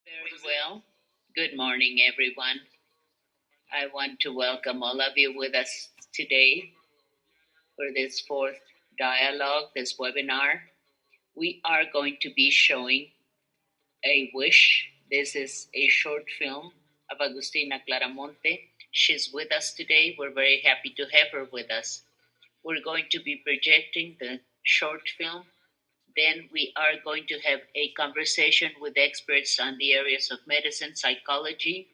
Very well. Good morning, everyone. I want to welcome all of you with us today for this fourth dialogue, this webinar. We are going to be showing A Wish. This is a short film of Agustina Claramonte. She's with us today. We're very happy to have her with us. We're going to be projecting the short film. Then we are going to have a conversation with experts on the areas of medicine, psychology,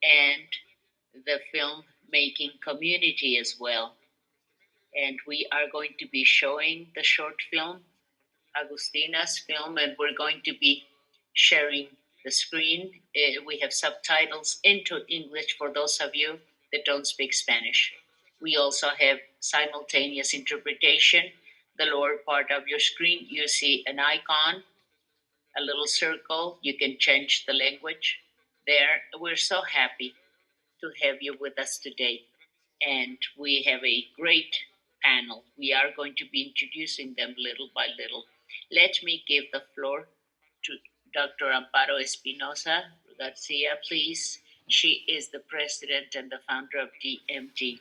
and the filmmaking community as well. And we are going to be showing the short film, Agustina's film, and we're going to be sharing the screen. We have subtitles into English for those of you that don't speak Spanish. We also have simultaneous interpretation. The lower part of your screen, you see an icon, a little circle. You can change the language there. We're so happy to have you with us today. And we have a great panel. We are going to be introducing them little by little. Let me give the floor to Dr. Amparo Espinosa Garcia, please. She is the president and the founder of DMD.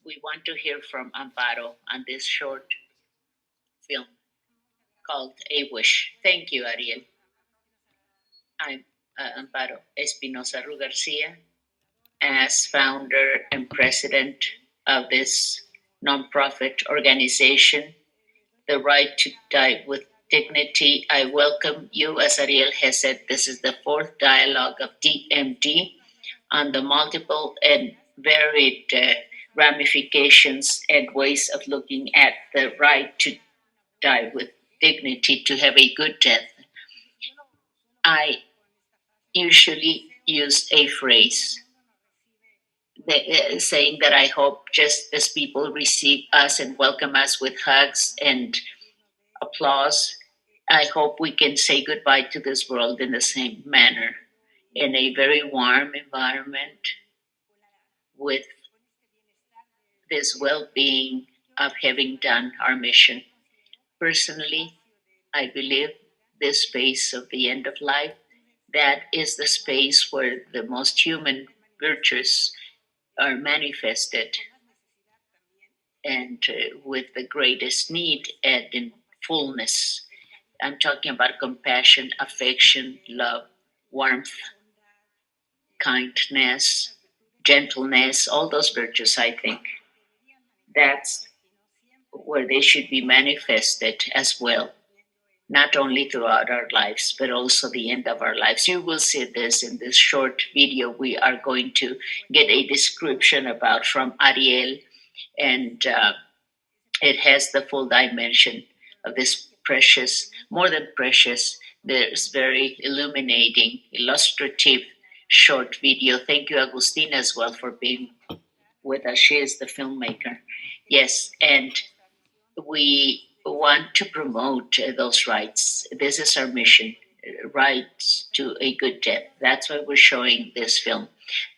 We want to hear from Amparo on this short film called A Wish. Thank you, Ariel. I'm Amparo Espinosa Garcia, as founder and president of this nonprofit organization, The Right to Die with Dignity. I welcome you. As Ariel has said, this is the fourth dialogue of DMD on the multiple and varied ramifications and ways of looking at the right to die with dignity, to have a good death. I usually use a phrase saying that I hope just as people receive us and welcome us with hugs and applause, I hope we can say goodbye to this world in the same manner, in a very warm environment with this well being of having done our mission. Personally, I believe this space of the end of life, that is the space where the most human virtues are manifested, and with the greatest need and in fullness. I'm talking about compassion, affection, love, warmth, kindness, gentleness, all those virtues, I think. That's where they should be manifested as well, not only throughout our lives, but also the end of our lives. You will see this in this short video we are going to get a description about from Ariel, and it has the full dimension of this precious, more than precious, there's very illuminating, illustrative short video. Thank you, Agustina, as well, for being with us. She is the filmmaker. Yes, and we want to promote those rights. This is our mission, rights to a good death. That's why we're showing this film.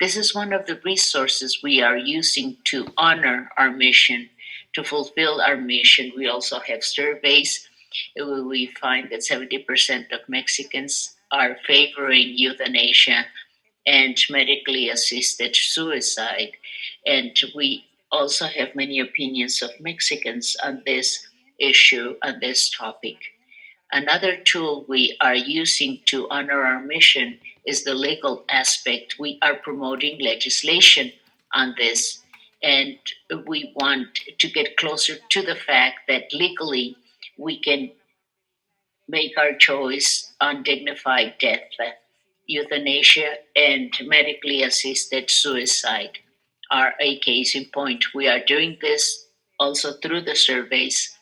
This is one of the resources we are using to honor our mission, to fulfill our mission. We also have surveys. We find that 70% of Mexicans are favoring euthanasia and medically assisted suicide. And we also have many opinions of Mexicans on this issue, on this topic. Another tool we are using to honor our mission is the legal aspect. We are promoting legislation on this, and we want to get closer to the fact that legally we can make our choice on dignified death. Euthanasia and medically assisted suicide are a case in point. We are doing this also through the surveys,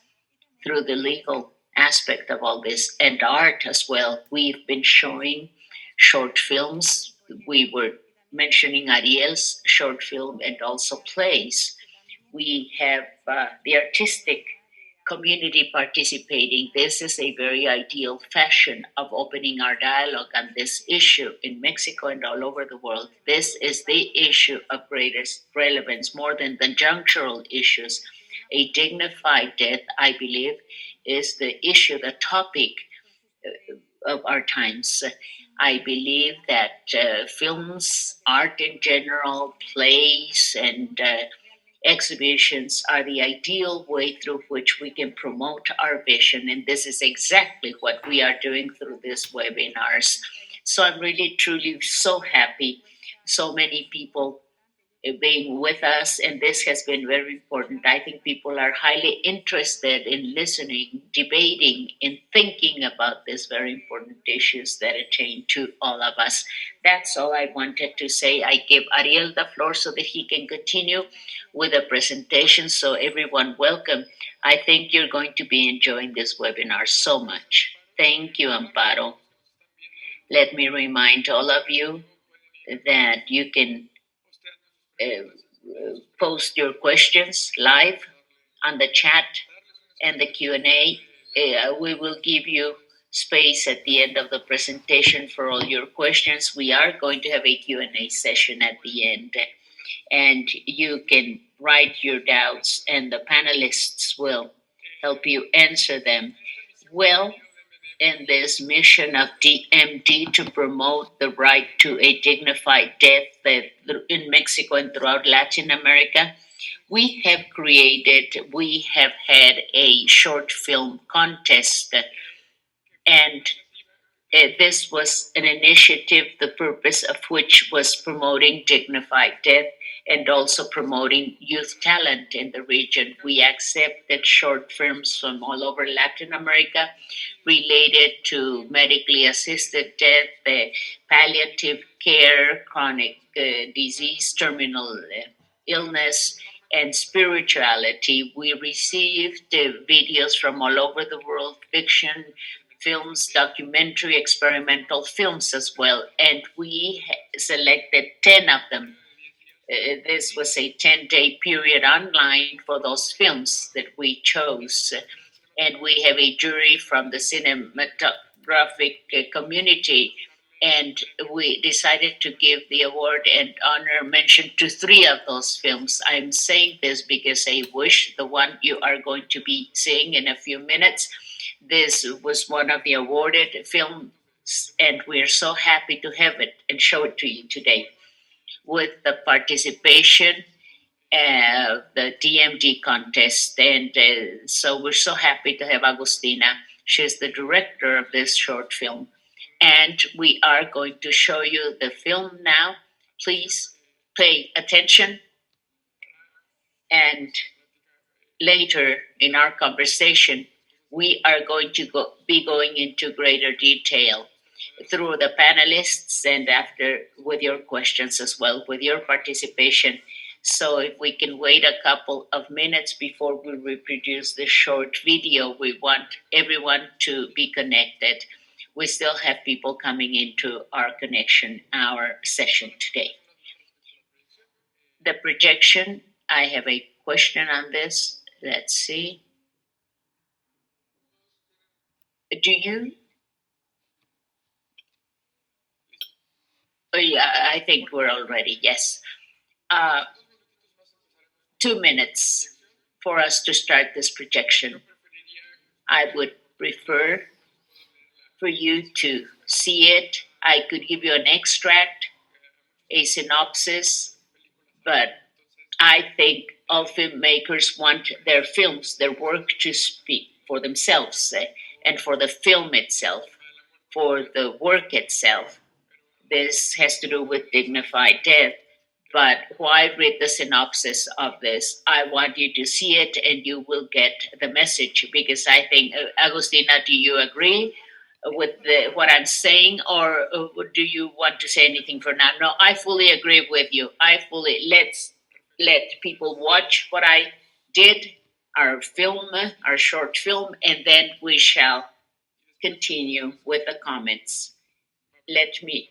through the legal aspect of all this, and art as well. We've been showing short films. We were mentioning Ariel's short film and also plays. We have the artistic community participating. This is a very ideal fashion of opening our dialogue on this issue in Mexico and all over the world. This is the issue of greatest relevance, more than the conjunctural issues. A dignified death, I believe, is the issue, the topic of our times. I believe that films, art in general, plays, and exhibitions are the ideal way through which we can promote our vision, and this is exactly what we are doing through these webinars. So I'm really, truly so happy. So many people being with us, and this has been very important. I think people are highly interested in listening, debating, and thinking about these very important issues that attain to all of us. That's all I wanted to say. I give Ariel the floor so that he can continue with the presentation. So, everyone, welcome. I think you're going to be enjoying this webinar so much. Thank you, Amparo. Let me remind all of you that you can post your questions live on the chat and the Q&A. We will give you space at the end of the presentation for all your questions. We are going to have a Q&A session at the end, and you can write your doubts and the panelists will help you answer them. Well, in this mission of DMD to promote the right to a dignified death in Mexico and throughout Latin America, we have had a short film contest, and this was an initiative, the purpose of which was promoting dignified death and also promoting youth talent in the region. We accepted short films from all over Latin America related to medically assisted death, palliative care, chronic disease, terminal illness, and spirituality. We received videos from all over the world, fiction, films, documentary, experimental films as well, and we selected 10 of them. This was a 10-day period online for those films that we chose. And we have a jury from the cinematographic community. And we decided to give the award and honor mention to three of those films. I'm saying this because I wish the one you are going to be seeing in a few minutes. This was one of the awarded films, and we're so happy to have it and show it to you today with the participation the DMD contest. And so we're so happy to have Agustina. She's the director of this short film. And we are going to show you the film now. Please pay attention. And later in our conversation, we are going to be going into greater detail through the panelists and after with your questions as well, with your participation. So if we can wait a couple of minutes before we reproduce the short video, we want everyone to be connected. We still have people coming into our connection, our session today. The projection, I have a question on this. Let's see. Do you? Oh, yeah, I think we're all ready. Yes. 2 minutes for us to start this projection. I would prefer for you to see it. I could give you an extract, a synopsis, but I think all filmmakers want their films, their work to speak for themselves and for the film itself, for the work itself. This has to do with dignified death. But why read the synopsis of this? I want you to see it and you will get the message because I think, Agustina, do you agree with what I'm saying or do you want to say anything for now? No, I fully agree with you. Let's let people watch what I did, our film, our short film, and then we shall continue with the comments. Let me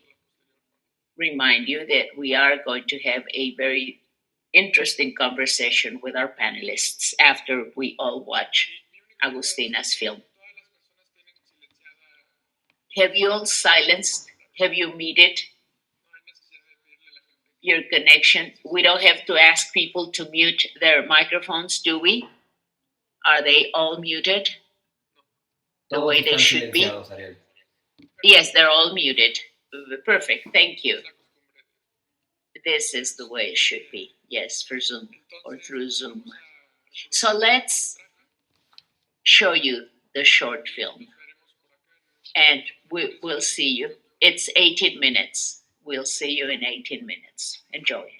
remind you that we are going to have a very interesting conversation with our panelists after we all watch Agustina's film. Have you all silenced? Have you muted your connection? We don't have to ask people to mute their microphones, do we? Are they all muted the way they should be? Ariel. Yes, they're all muted. Perfect, thank you. This is the way it should be. Yes, for Zoom or through Zoom. So let's show you the short film and we'll see you. It's 18 minutes. We'll see you in 18 minutes. Enjoy.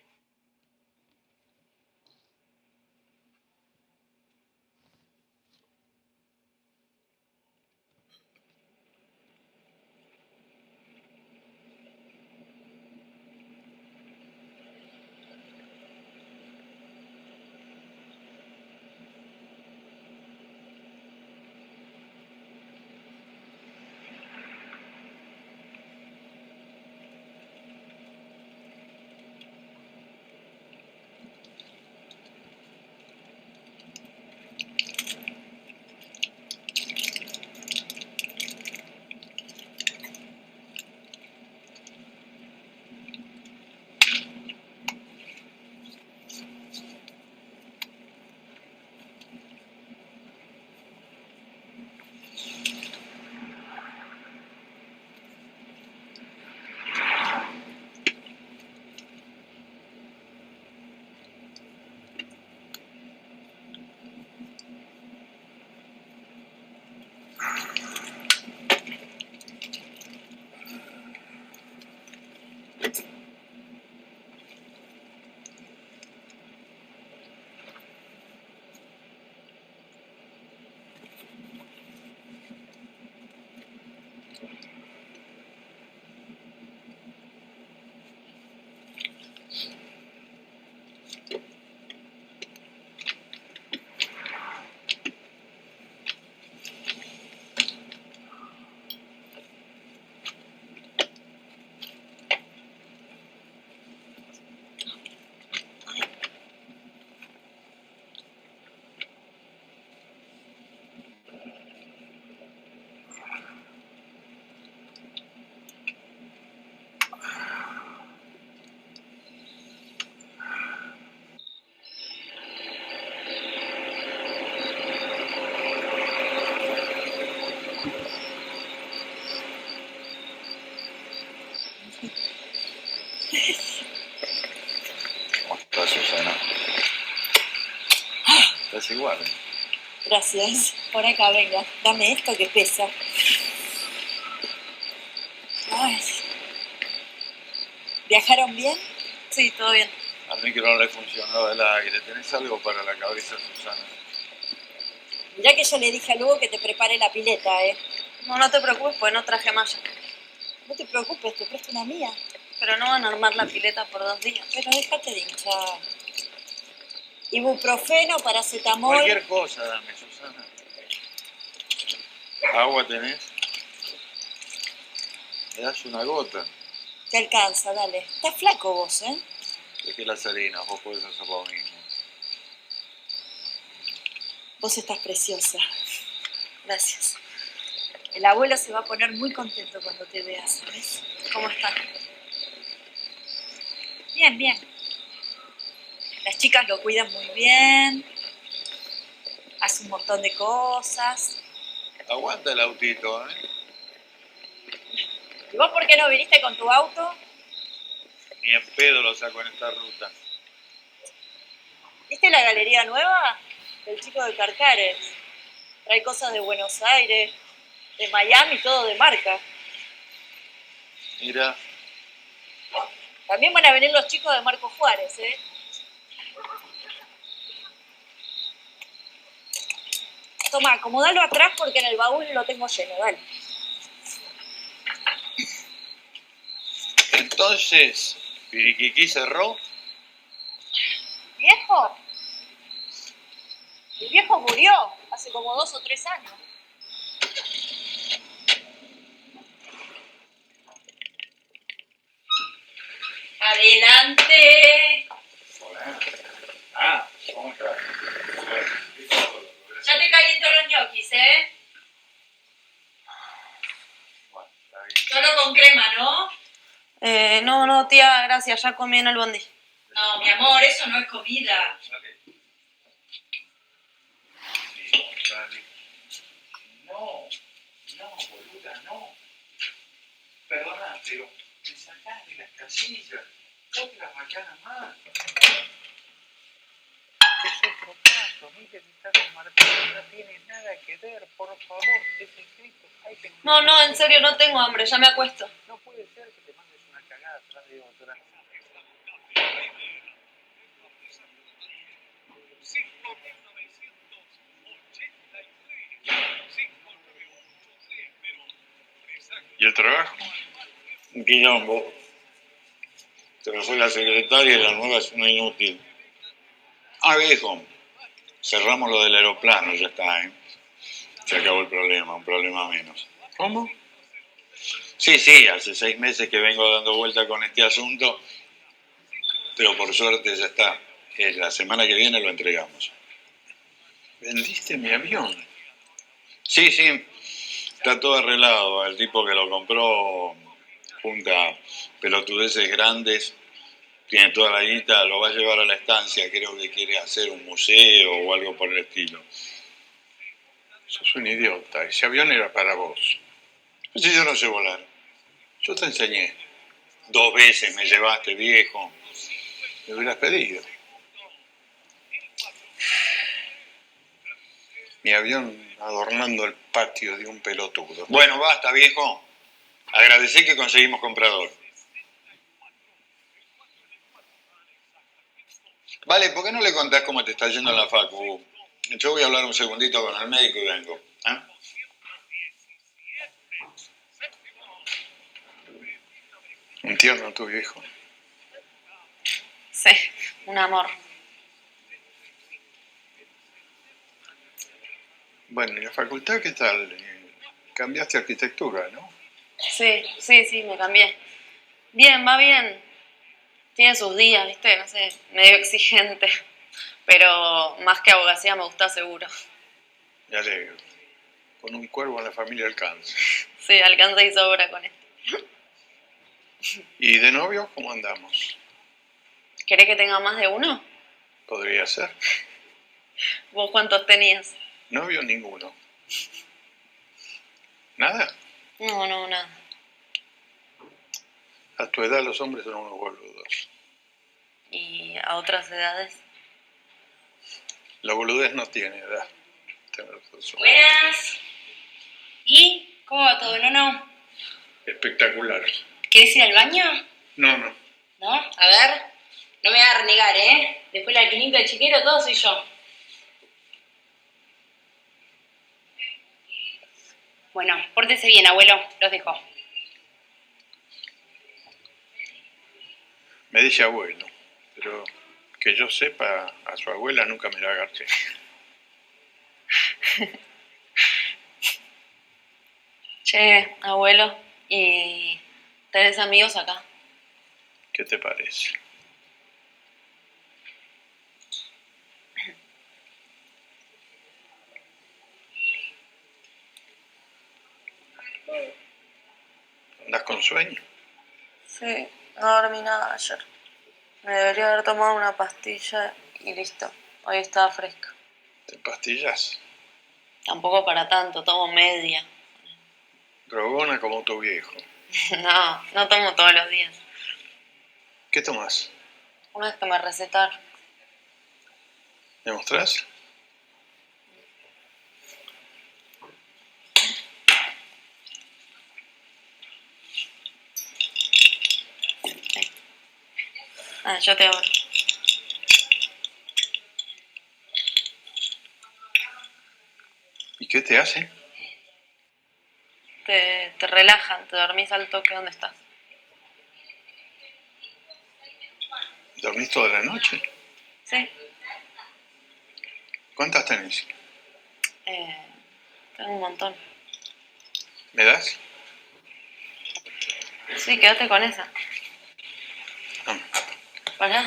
Susana. Estás igual. Gracias. Por acá, venga. Dame esto que pesa. Ay. ¿Viajaron bien? Sí, todo bien. Al micro no le funcionaba el aire. ¿Tenés algo para la cabeza, Susana? Mirá que yo le dije a Lugo que te prepare la pileta, ¿eh? No te preocupes, pues no traje malla. No te preocupes, te presto una mía. Pero no van a armar la pileta por 2 días. Pero déjate de hinchar. Ibuprofeno, paracetamol. Cualquier cosa dame, Susana. ¿Agua tenés? ¿Me das una gota? Te alcanza, dale. Estás flaco vos, ¿eh? Dejé las harinas, vos podés hacer lo mismo. Vos estás preciosa. Gracias. El abuelo se va a poner muy contento cuando te vea, ¿sabes? ¿Cómo están? Bien, bien. Las chicas lo cuidan muy bien. Hace un montón de cosas. Aguanta el autito, ¿eh? ¿Y vos por qué no viniste con tu auto? Ni en pedo lo saco en esta ruta. ¿Viste la galería nueva? Del chico de Carcares. Trae cosas de Buenos Aires, de Miami, todo de marca. Mira, También van a venir los chicos de Marco Juárez, ¿eh? Toma, acomodalo atrás porque en el baúl lo tengo lleno, dale. entonces, Piriquiquí cerró. ¿Viejo? El viejo murió hace como 2 o 3 años. ¡Adelante! Hola. Ah, ¿cómo estás? Ya te caliento los ñoquis, ¿eh? Bueno, está bien. Solo con crema, ¿no? No, tía, gracias. Ya comí en el bondi. No, mi amor, eso no es comida. Dale. Sí, dale. No, boluda, no. pero me sacás de las casillas. Otra macana más. Es otro caso, mire que está con Martín, no tiene nada que ver, por favor, es escrito. No, no, en serio, no tengo hambre, ya me acuesto. No puede ser que te mandes una cagada atrás de otra. ¿Y el trabajo? Un quilombo. Se me fue la secretaria y la nueva es una inútil. Ah, viejo, cerramos lo del aeroplano, ya está, ¿eh? Se acabó el problema, un problema menos. ¿Cómo? Sí, hace 6 meses que vengo dando vuelta con este asunto, pero por suerte ya está. La semana que viene lo entregamos. ¿Vendiste mi avión? Sí, está todo arreglado. El tipo que lo compró junta pelotudeces grandes, tiene toda la guita, lo va a llevar a la estancia, creo que quiere hacer un museo o algo por el estilo. Sos un idiota, ese avión era para vos. Pues si yo no sé volar. Yo te enseñé. 2 veces me llevaste, viejo. Me hubieras pedido. Mi avión adornando el patio de un pelotudo. Bueno, basta, viejo. Agradecí que conseguimos comprador. Vale, ¿por qué no le contás cómo te está yendo en la facu? Yo voy a hablar un segundito con el médico y vengo. ¿Eh? Un tierno tu viejo. Sí, un amor. Bueno, ¿y la facultad qué tal? Cambiaste arquitectura, ¿no? Sí, me cambié. Bien, va bien. Tiene sus días, ¿viste? No sé, medio exigente. Pero más que abogacía me gusta seguro. Me alegro. Con un cuervo en la familia alcanza. Sí, alcanza y sobra con esto. ¿Y de novio cómo andamos? ¿Querés que tenga más de uno? Podría ser. ¿Vos cuántos tenías? Novio ninguno. ¿Nada? No, nada. A tu edad los hombres son unos boludos. ¿Y a otras edades? La boludez no tiene edad. Tenés razón. Buenas. ¿Y cómo va todo? No. Espectacular. ¿Querés ir al baño? No. ¿No? A ver. No me vas a renegar, ¿eh? Después la alquilita del chiquero, todo soy yo. Bueno, pórtese bien, abuelo. Los dejo. Me dice abuelo, pero que yo sepa, a su abuela nunca me la agarré. Che, abuelo, ¿y tenés amigos acá? ¿Qué te parece? ¿Andás con sueño? Sí, no dormí nada ayer. Me debería haber tomado una pastilla y listo. Hoy estaba fresca. ¿Te empastillas? Tampoco para tanto, tomo media. Drogona como tu viejo. No tomo todos los días. ¿Qué tomás? Una vez que me recetaron. ¿Me mostrás? Yo te abro. ¿Y qué te hace? Te relajan, te dormís al toque donde estás. ¿Dormís toda la noche? Sí. ¿Cuántas tenés? Tengo un montón. ¿Me das? Sí, quédate con esa. No, Pará.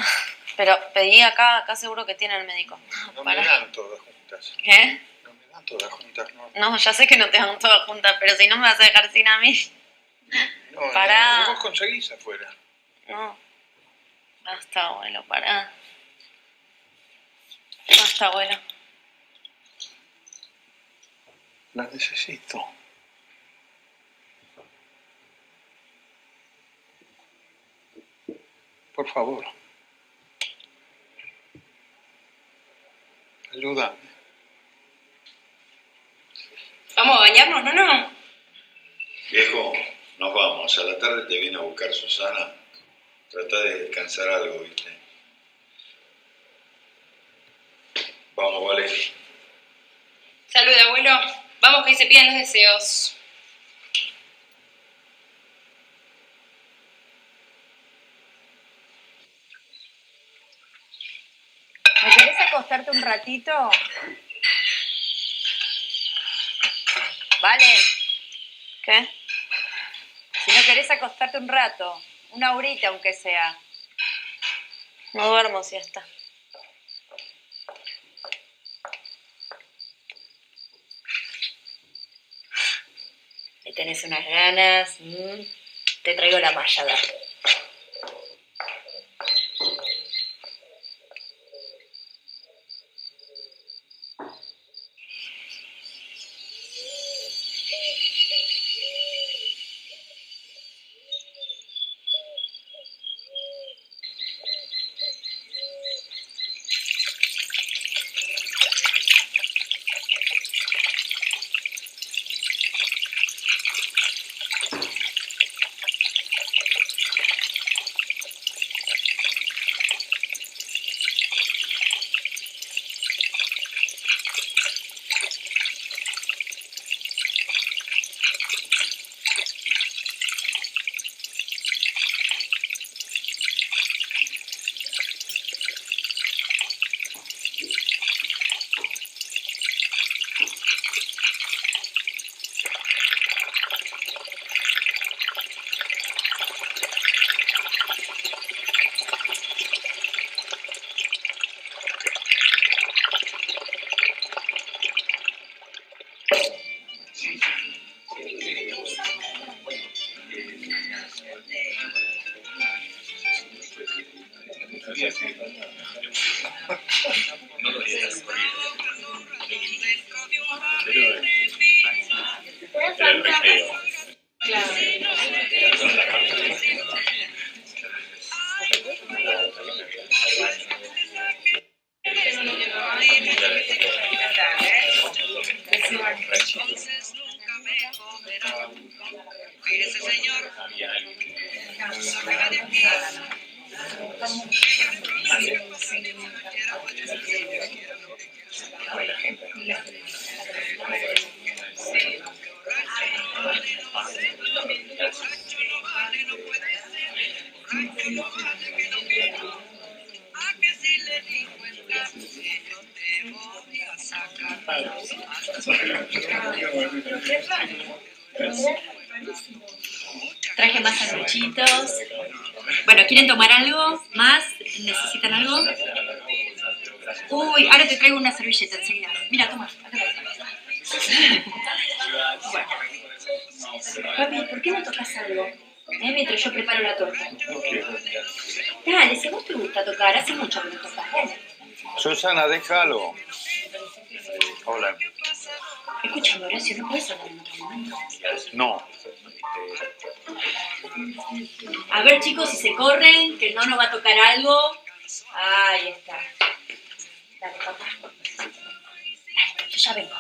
Pero pedí acá seguro que tiene el médico. no me Pará. dan todas juntas. ¿Qué? No me dan todas juntas, no. No, ya sé que no te dan todas juntas, pero si no me vas a dejar sin a mí. No, Pará. vos conseguís afuera. No. Basta, abuelo, pará. Basta, abuelo. Las necesito. por favor. Ayúdame. Vamos a bañarnos, ¿no? Viejo, nos vamos. A la tarde te viene a buscar Susana. Trata de descansar algo, ¿viste? Vamos, vale. Salud, abuelo. Vamos que se piden los deseos. ¿Me querés acostarte un ratito? Vale. ¿Qué? Si no querés acostarte un rato, una horita aunque sea. No duermo siesta. Me tenés unas ganas. Te traigo la malla, dale. Traje más sanduchitos. Bueno, ¿quieren tomar algo más? ¿Necesitan algo? Uy, ahora te traigo una servilleta enseguida. Mira, toma. Bueno. Papi, ¿por qué no tocas algo? Mientras yo preparo la torta. Dale, si a vos te gusta tocar, hace mucho que no tocas. Susana, déjalo. Hola. Escúchame, Horacio, ¿no puedes hablar en otro momento? No. A ver, chicos, si se corren, que no nos va a tocar algo. Ahí está. Dale, papá. Dale, yo ya vengo.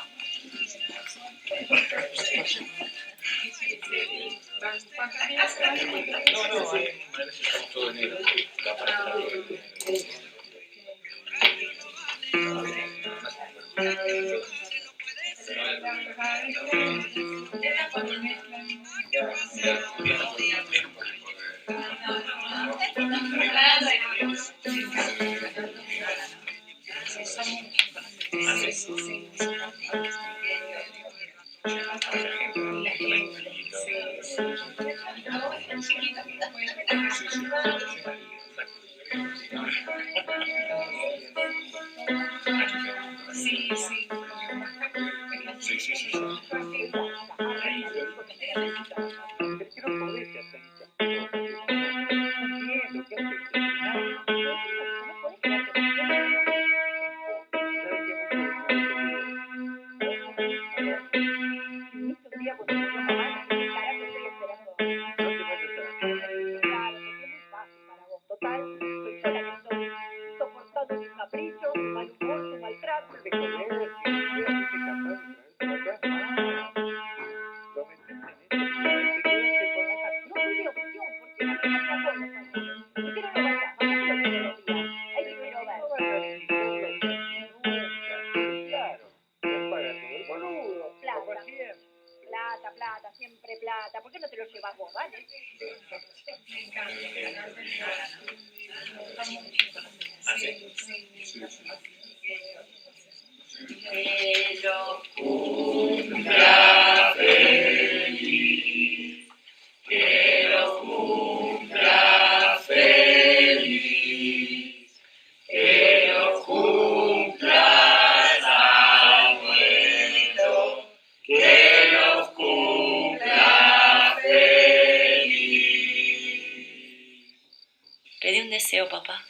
Total, siempre plata. ¿Por qué no te lo llevas vos, vale? Que lo cumpla feliz, que lo cumpla feliz, que lo cumpla el abuelo, que lo cumpla feliz. Pedí un deseo, papá.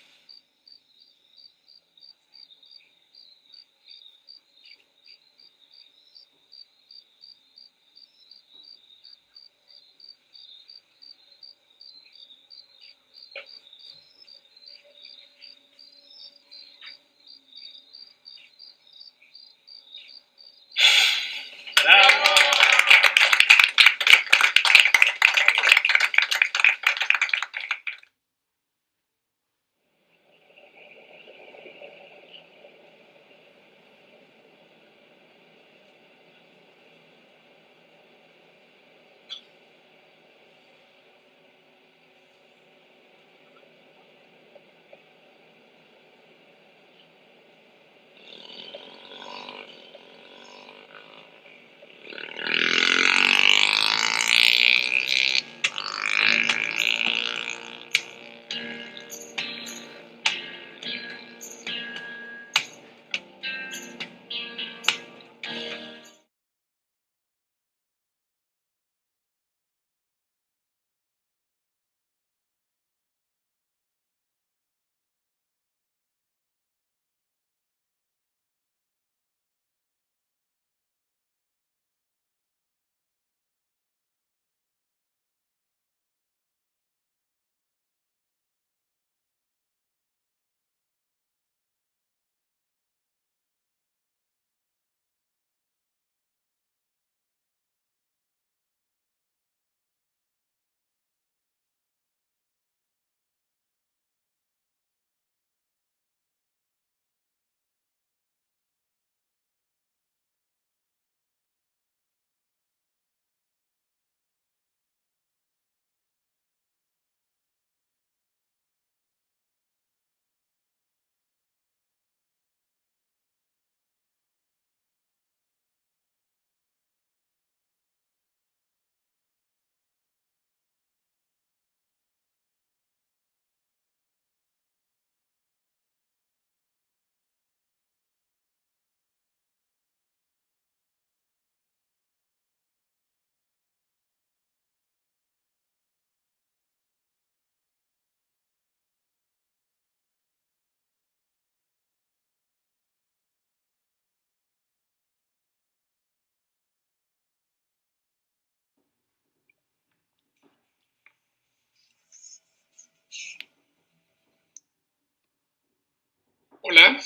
Hola.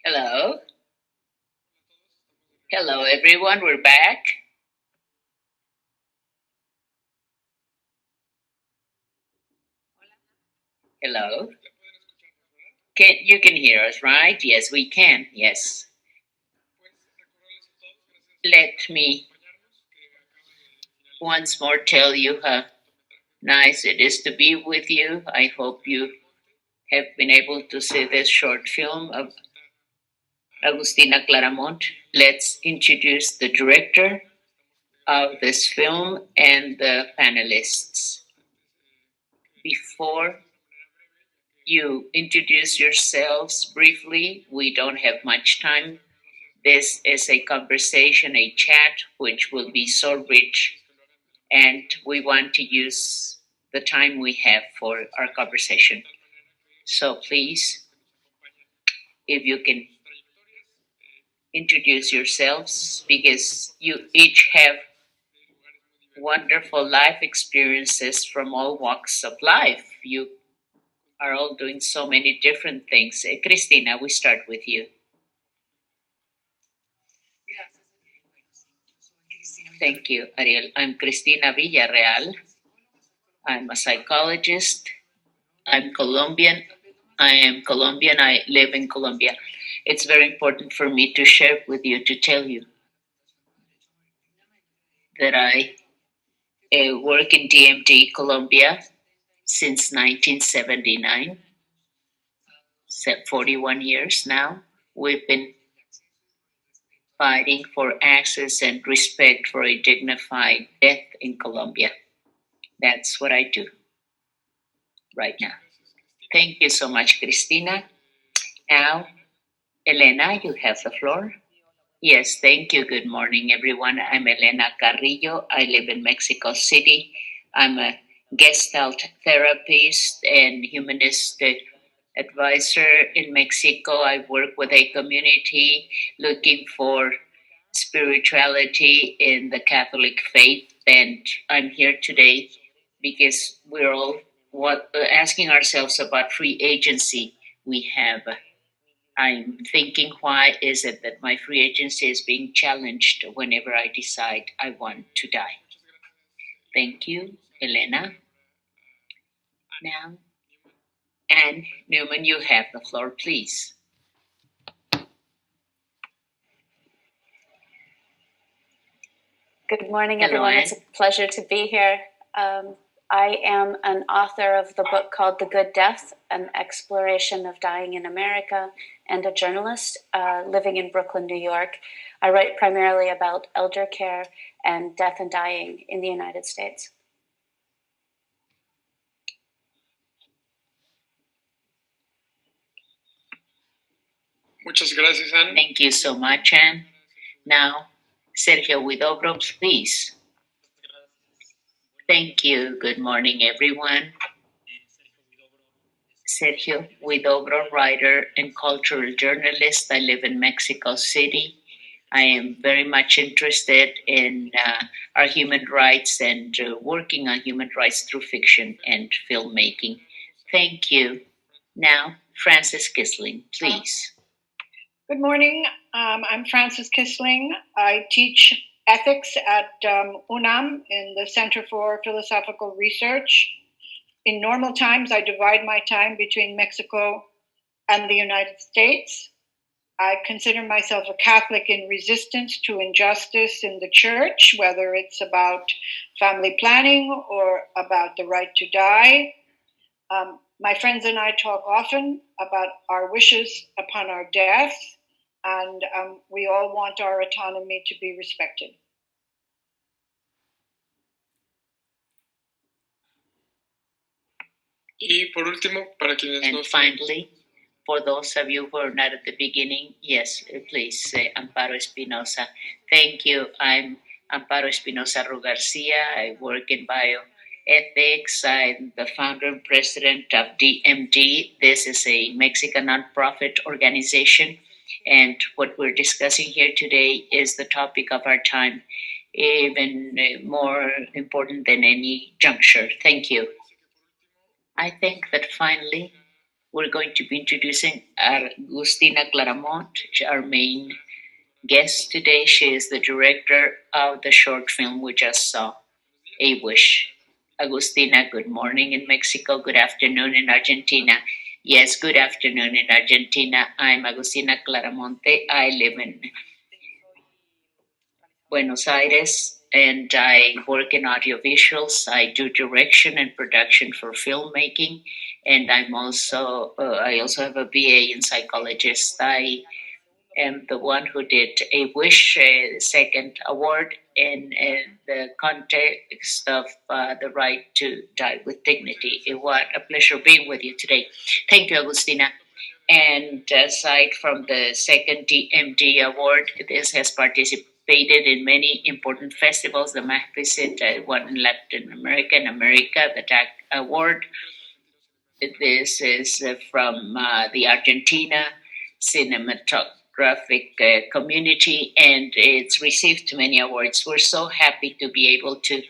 Hello. Hello, everyone. We're back. Hello. You can hear us, right? Yes, we can. Yes. Let me once more tell you how nice it is to be with you. I hope you have been able to see this short film of Agustina Claramont. Let's introduce the director of this film and the panelists. Before you introduce yourselves briefly, we don't have much time. This is a conversation, a chat, which will be so rich, and we want to use the time we have for our conversation. So please, if you can introduce yourselves, because you each have wonderful life experiences from all walks of life. You are all doing so many different things. Cristina, we start with you. Thank you, Ariel. I'm Cristina Villarreal. I'm a psychologist. I'm Colombian. I am Colombian. I live in Colombia. It's very important for me to share with you, to tell you that I work in DMD, Colombia, since 1979, 41 years now. We've been fighting for access and respect for a dignified death in Colombia. That's what I do right now. Thank you so much, Cristina. Now, Elena, you have the floor. Yes, thank you. Good morning, everyone. I'm Elena Carrillo. I live in Mexico City. I'm a Gestalt therapist and humanist advisor in Mexico. I work with a community looking for spirituality in the Catholic faith, and I'm here today because we're all asking ourselves about free agency we have. I'm thinking, why is it that my free agency is being challenged whenever I decide I want to die? Thank you, Elena. Now, Anne Newman, you have the floor, please. Good morning, Hello, everyone. Anne. It's a pleasure to be here. I am an author of the book called The Good Death, an exploration of dying in America, and a journalist living in Brooklyn, New York. I write primarily about elder care and death and dying in the United States. Muchas gracias, Anne. Thank you so much, Anne. Now, Sergio Huidobro, please. Thank you. Good morning, everyone. Sergio Huidobro, writer and cultural journalist. I live in Mexico City. I am very much interested in our human rights and working on human rights through fiction and filmmaking. Thank you. Now, Frances Kissling, please. Good morning. I'm Frances Kissling. I teach ethics at UNAM in the Center for Philosophical Research. In normal times, I divide my time between Mexico and the United States. I consider myself a Catholic in resistance to injustice in the church, whether it's about family planning or about the right to die. My friends and I talk often about our wishes upon our death, and we all want our autonomy to be respected. Y por último, para quienes no And finally, for those of you who are not at the beginning, yes, please say Amparo Espinosa. Thank you. I'm Amparo Espinosa Garcia. I work in bioethics. I'm the founder and president of DMD. This is a Mexican nonprofit organization. And what we're discussing here today is the topic of our time, even more important than any juncture. Thank you. I think that finally, we're going to be introducing Agustina Claramont, our main guest today. She is the director of the short film we just saw, A Wish. Agustina, good morning in Mexico, good afternoon in Argentina. Yes, good afternoon in Argentina. I'm Agustina Claramonte. I live in Buenos Aires and I work in audiovisuals. I do direction and production for filmmaking, and I also have a BA in psychologist. I am the one who did A Wish, second award in the context of the right to die with dignity. What a pleasure being with you today. Thank you, Agustina. And aside from the second DMD award, this has participated in many important festivals. The Magnificent one in Latin America, the DAC award. This is from the Argentina cinematographic community, and it's received many awards. We're so happy to be able to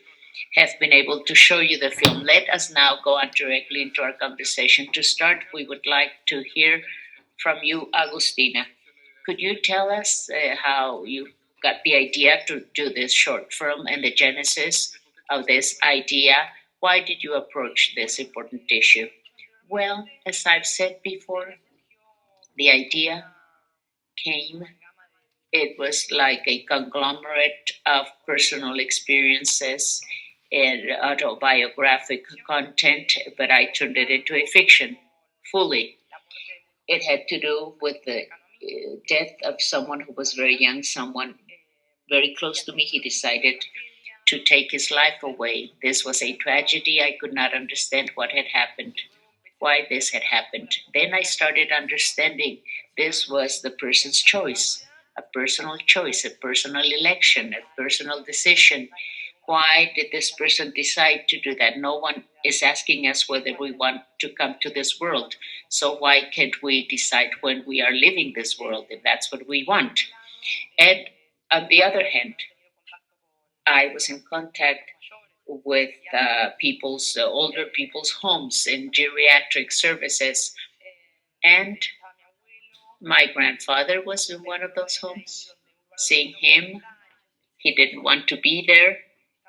have been able to show you the film. Let us now go on directly into our conversation. To start, we would like to hear from you, Agustina. Could you tell us how you got the idea to do this short film and the genesis of this idea? Why did you approach this important issue? Well, as I've said before, the idea came, it was like a conglomerate of personal experiences and autobiographic content, but I turned it into a fiction fully. It had to do with the death of someone who was very young, someone very close to me. He decided to take his life away. This was a tragedy. I could not understand what had happened, why this had happened. Then I started understanding this was the person's choice, a personal choice, a personal election, a personal decision. Why did this person decide to do that? No one is asking us whether we want to come to this world. So why can't we decide when we are leaving this world if that's what we want? And on the other hand, I was in contact with older people's homes in geriatric services, and my grandfather was in one of those homes. Seeing him, he didn't want to be there.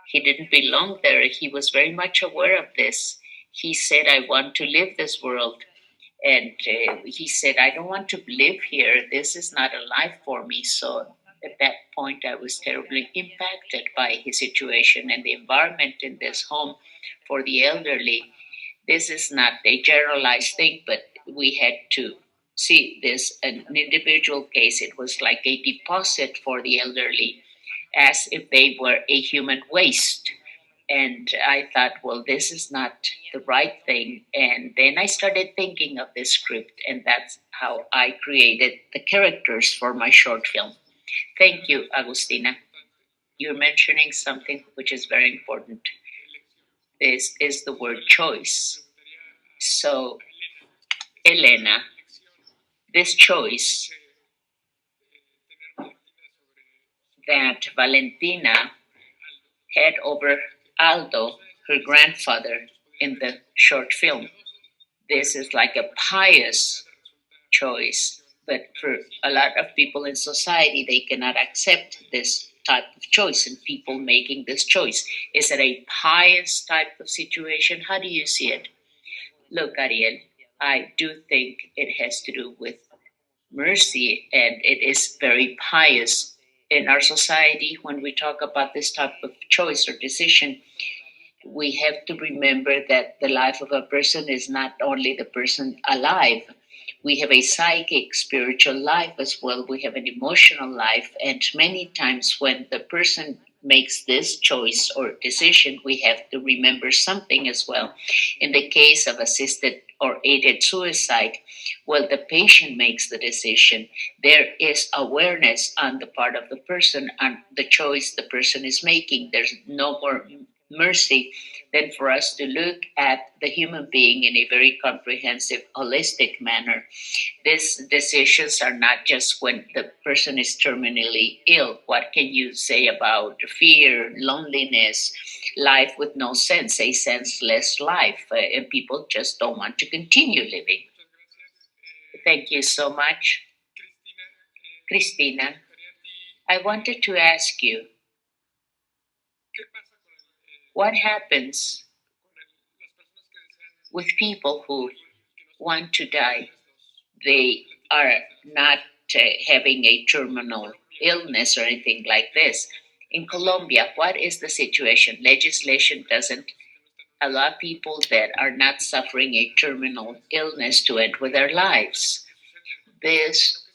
He didn't belong there. He was very much aware of this. He said, I want to live this world. And he said, I don't want to live here. This is not a life for me. So at that point, I was terribly impacted by his situation and the environment in this home for the elderly. This is not a generalized thing, but we had to see this an individual case. It was like a deposit for the elderly, as if they were a human waste. And I thought, well, this is not the right thing. And then I started thinking of this script, and that's how I created the characters for my short film. Thank you, Agustina. You're mentioning something which is very important. This is the word choice. So, Elena, this choice that Valentina had over Aldo, her grandfather, in the short film. This is like a pious choice, but for a lot of people in society, they cannot accept this type of choice and people making this choice. Is it a pious type of situation? How do you see it? Look, Ariel, I do think it has to do with mercy, and it is very pious in our society. When we talk about this type of choice or decision, we have to remember that the life of a person is not only the person alive. We have a psychic, spiritual life as well. We have an emotional life. And many times when the person makes this choice or decision, we have to remember something as well. In the case of assisted or aided suicide, well, the patient makes the decision. There is awareness on the part of the person on the choice the person is making. There's no more mercy than for us to look at the human being in a very comprehensive, holistic manner. These decisions are not just when the person is terminally ill. What can you say about fear, loneliness, life with no sense, a senseless life, and people just don't want to continue living? Thank you so much. Cristina, I wanted to ask you, what happens with people who want to die? They are not having a terminal illness or anything like this. In Colombia, what is the situation? Legislation doesn't allow people that are not suffering a terminal illness to end with their lives. This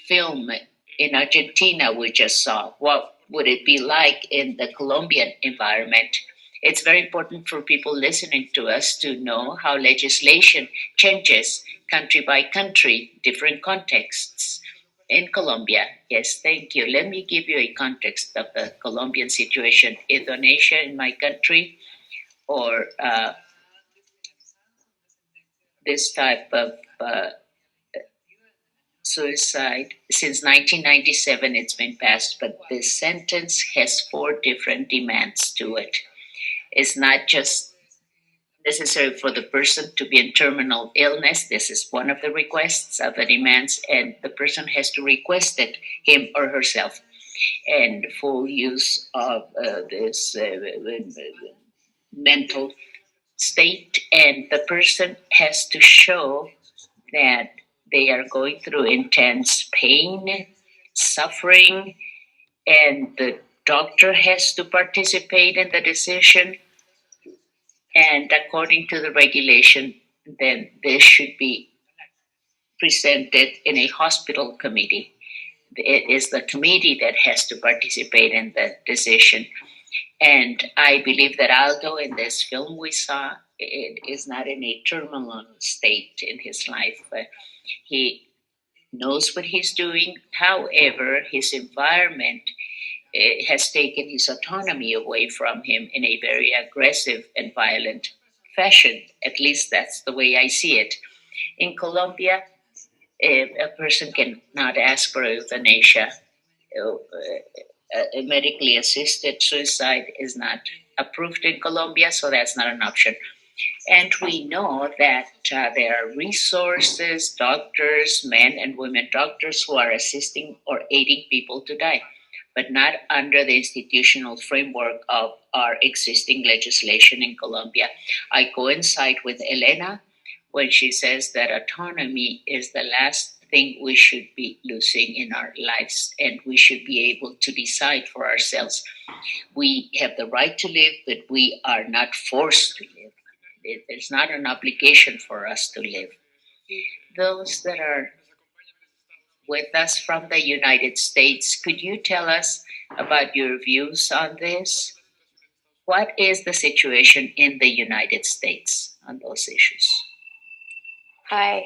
film in Argentina we just saw, what would it be like in the Colombian environment? It's very important for people listening to us to know how legislation changes country by country, different contexts. In Colombia, yes, thank you. Let me give you a context of the Colombian situation. Indonesia in my country, or this type of suicide. Since 1997, it's been passed, but this sentence has 4 different demands to it. It's not just necessary for the person to be in terminal illness. This is one of the requests of the demands, and the person has to request it, him or herself. And full use of this mental state, and the person has to show that they are going through intense pain, suffering, and the doctor has to participate in the decision. And according to the regulation, then this should be presented in a hospital committee. It is the committee that has to participate in the decision. And I believe that Aldo in this film we saw it is not in a terminal state in his life. He knows what he's doing. However, his environment has taken his autonomy away from him in a very aggressive and violent fashion. At least that's the way I see it. In Colombia, a person cannot ask for euthanasia. Medically assisted suicide is not approved in Colombia, so that's not an option. And we know that there are resources, doctors, men and women doctors who are assisting or aiding people to die, but not under the institutional framework of our existing legislation in Colombia. I coincide with Elena when she says that autonomy is the last thing we should be losing in our lives, and we should be able to decide for ourselves. We have the right to live, but we are not forced to live. There's not an obligation for us to live. Those that are with us from the United States, could you tell us about your views on this? What is the situation in the United States on those issues? Hi.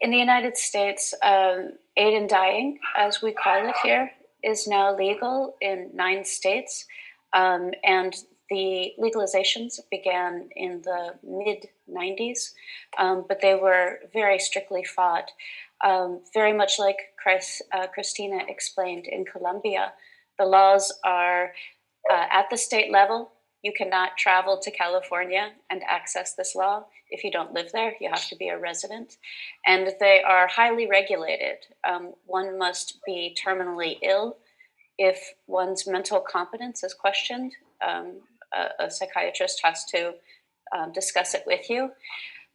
In the United States, aid in dying, as we call it here, is now legal in 9 states. And the legalizations began in the mid-90s, but they were very strictly fought. Very much like Christina explained in Colombia, the laws are at the state level. You cannot travel to California and access this law. If you don't live there, you have to be a resident. And they are highly regulated. One must be terminally ill. If one's mental competence is questioned, a psychiatrist has to discuss it with you.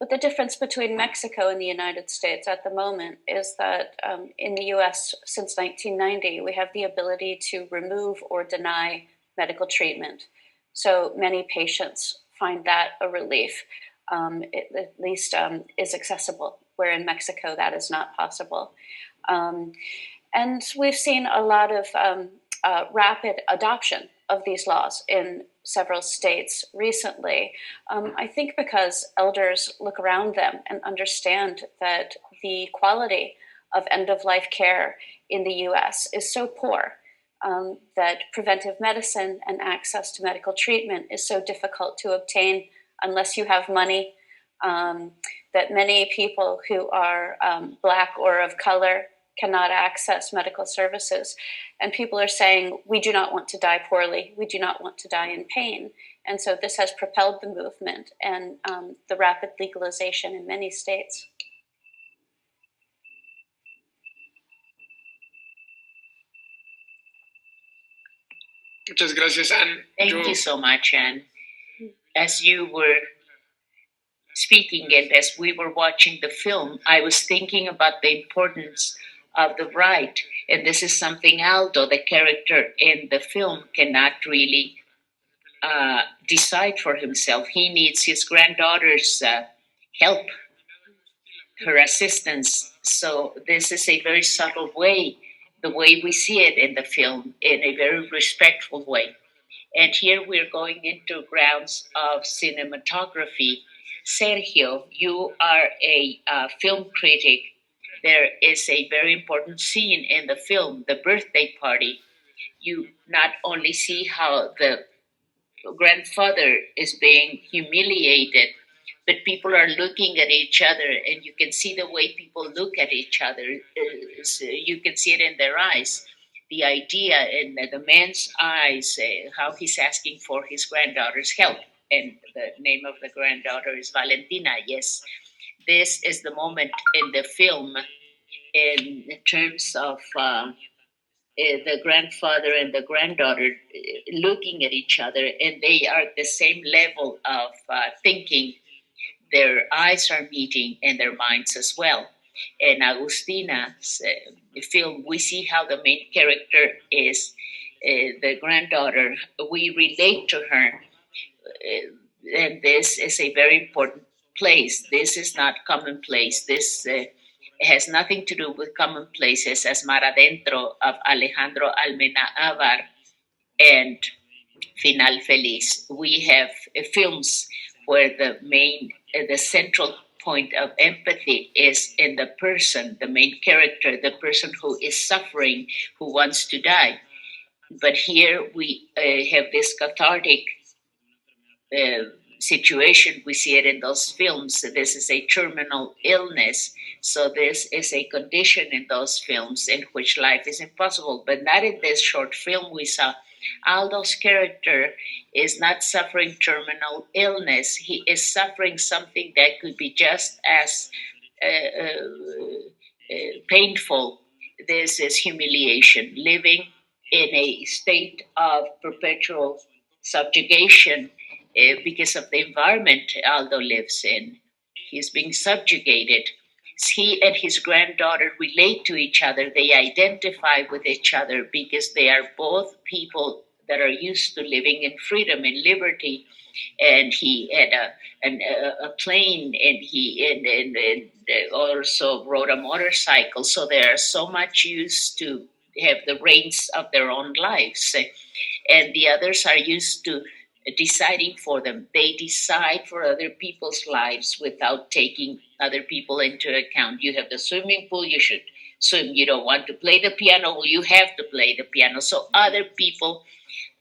But the difference between Mexico and the United States at the moment is that in the US since 1990, we have the ability to remove or deny medical treatment. So many patients find that a relief. It at least is accessible, where in Mexico that is not possible. And we've seen a lot of rapid adoption of these laws in several states recently. I think because elders look around them and understand that the quality of end-of-life care in the US is so poor, that preventive medicine and access to medical treatment is so difficult to obtain unless you have money, that many people who are Black or of color cannot access medical services. And people are saying, we do not want to die poorly. We do not want to die in pain. And so this has propelled the movement and the rapid legalization in many states. Muchas gracias, Anne. Thank you so much, Anne. As you were speaking and as we were watching the film, I was thinking about the importance of the right. And this is something Aldo, the character in the film, cannot really decide for himself. He needs his granddaughter's help, her assistance. So this is a very subtle way, the way we see it in the film, in a very respectful way. And here we're going into grounds of cinematography. Sergio, you are a film critic. There is a very important scene in the film, the birthday party. You not only see how the grandfather is being humiliated, but people are looking at each other, and you can see the way people look at each other. You can see it in their eyes. The idea in the man's eyes, how he's asking for his granddaughter's help. And the name of the granddaughter is Valentina. Yes, this is the moment in the film in terms of the grandfather and the granddaughter looking at each other, and they are at the same level of thinking. Their eyes are meeting and their minds as well. In Agustina's film, we see how the main character is the granddaughter. We relate to her. And this is a very important place. This is not commonplace. This has nothing to do with commonplaces as Mar Adentro of Alejandro Almenavar and Final Feliz. We have films where the central point of empathy is in the person, the main character, the person who is suffering, who wants to die. But here we have this cathartic situation. We see it in those films. This is a terminal illness. So this is a condition in those films in which life is impossible. But not in this short film we saw. Aldo's character is not suffering terminal illness. He is suffering something that could be just as painful. This is humiliation, living in a state of perpetual subjugation because of the environment Aldo lives in. He's being subjugated. He and his granddaughter relate to each other. They identify with each other because they are both people that are used to living in freedom and liberty. And he had a plane, and he also rode a motorcycle. So they are so much used to have the reins of their own lives, and the others are used to deciding for them. They decide for other people's lives without taking other people into account. You have the swimming pool, you should swim. You don't want to play the piano, well, you have to play the piano. So other people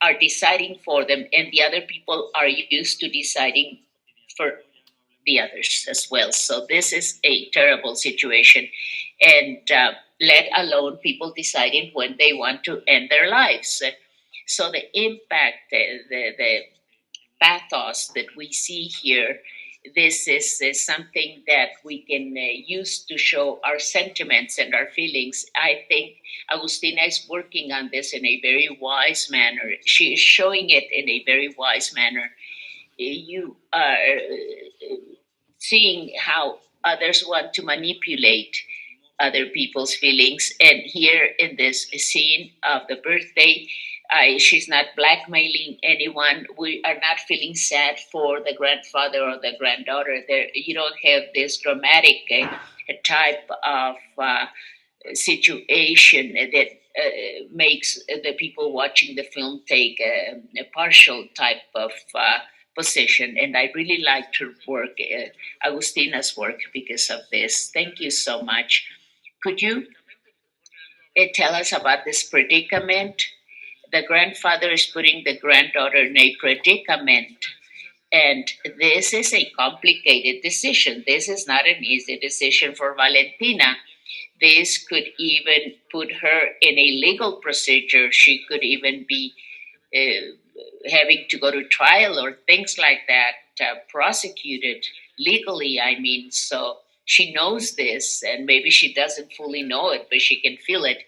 are deciding for them, and the other people are used to deciding for the others as well. So this is a terrible situation, and let alone people deciding when they want to end their lives. So the impact, the pathos that we see here, this is something that we can use to show our sentiments and our feelings. I think Agustina is working on this in a very wise manner. She is showing it in a very wise manner. You are seeing how others want to manipulate other people's feelings. And here in this scene of the birthday, she's not blackmailing anyone. We are not feeling sad for the grandfather or the granddaughter. There, you don't have this dramatic type of situation that makes the people watching the film take a partial type of position. And I really liked her work, Agustina's work, because of this. Thank you so much. Could you tell us about this predicament? The grandfather is putting the granddaughter in a predicament. And this is a complicated decision. This is not an easy decision for Valentina. This could even put her in a legal procedure. She could even be having to go to trial or things like that, prosecuted legally, I mean. So she knows this, and maybe she doesn't fully know it, but she can feel it.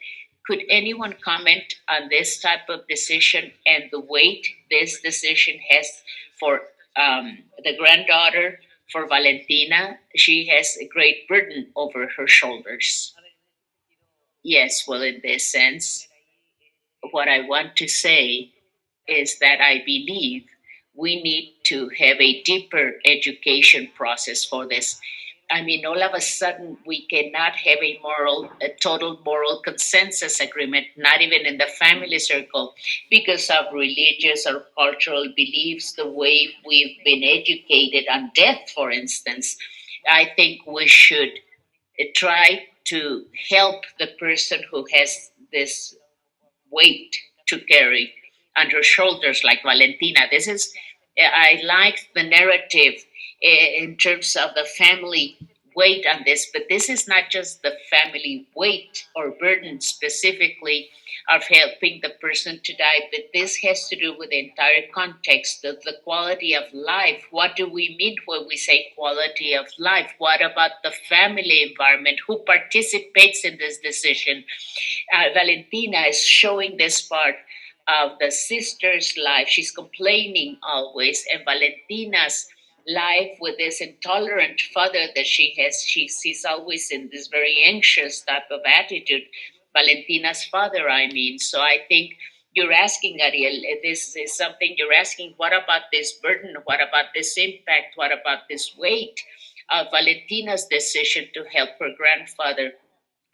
Could anyone comment on this type of decision and the weight this decision has for the granddaughter, for Valentina? She has a great burden over her shoulders. Yes, well, in this sense, what I want to say is that I believe we need to have a deeper education process for this. I mean, all of a sudden, we cannot have a total moral consensus agreement, not even in the family circle, because of religious or cultural beliefs, the way we've been educated on death, for instance. I think we should try to help the person who has this weight to carry on her shoulders, like Valentina. I like the narrative in terms of the family weight on this, but this is not just the family weight or burden specifically of helping the person to die, but this has to do with the entire context of the quality of life. What do we mean when we say quality of life? What about the family environment? Who participates in this decision? Valentina is showing this part of the sister's life. She's complaining always, and Valentina's life with this intolerant father that she has. She's always in this very anxious type of attitude. Valentina's father, I mean. So I think you're asking, Ariel, this is something you're asking, what about this burden? What about this impact? What about this weight of Valentina's decision to help her grandfather?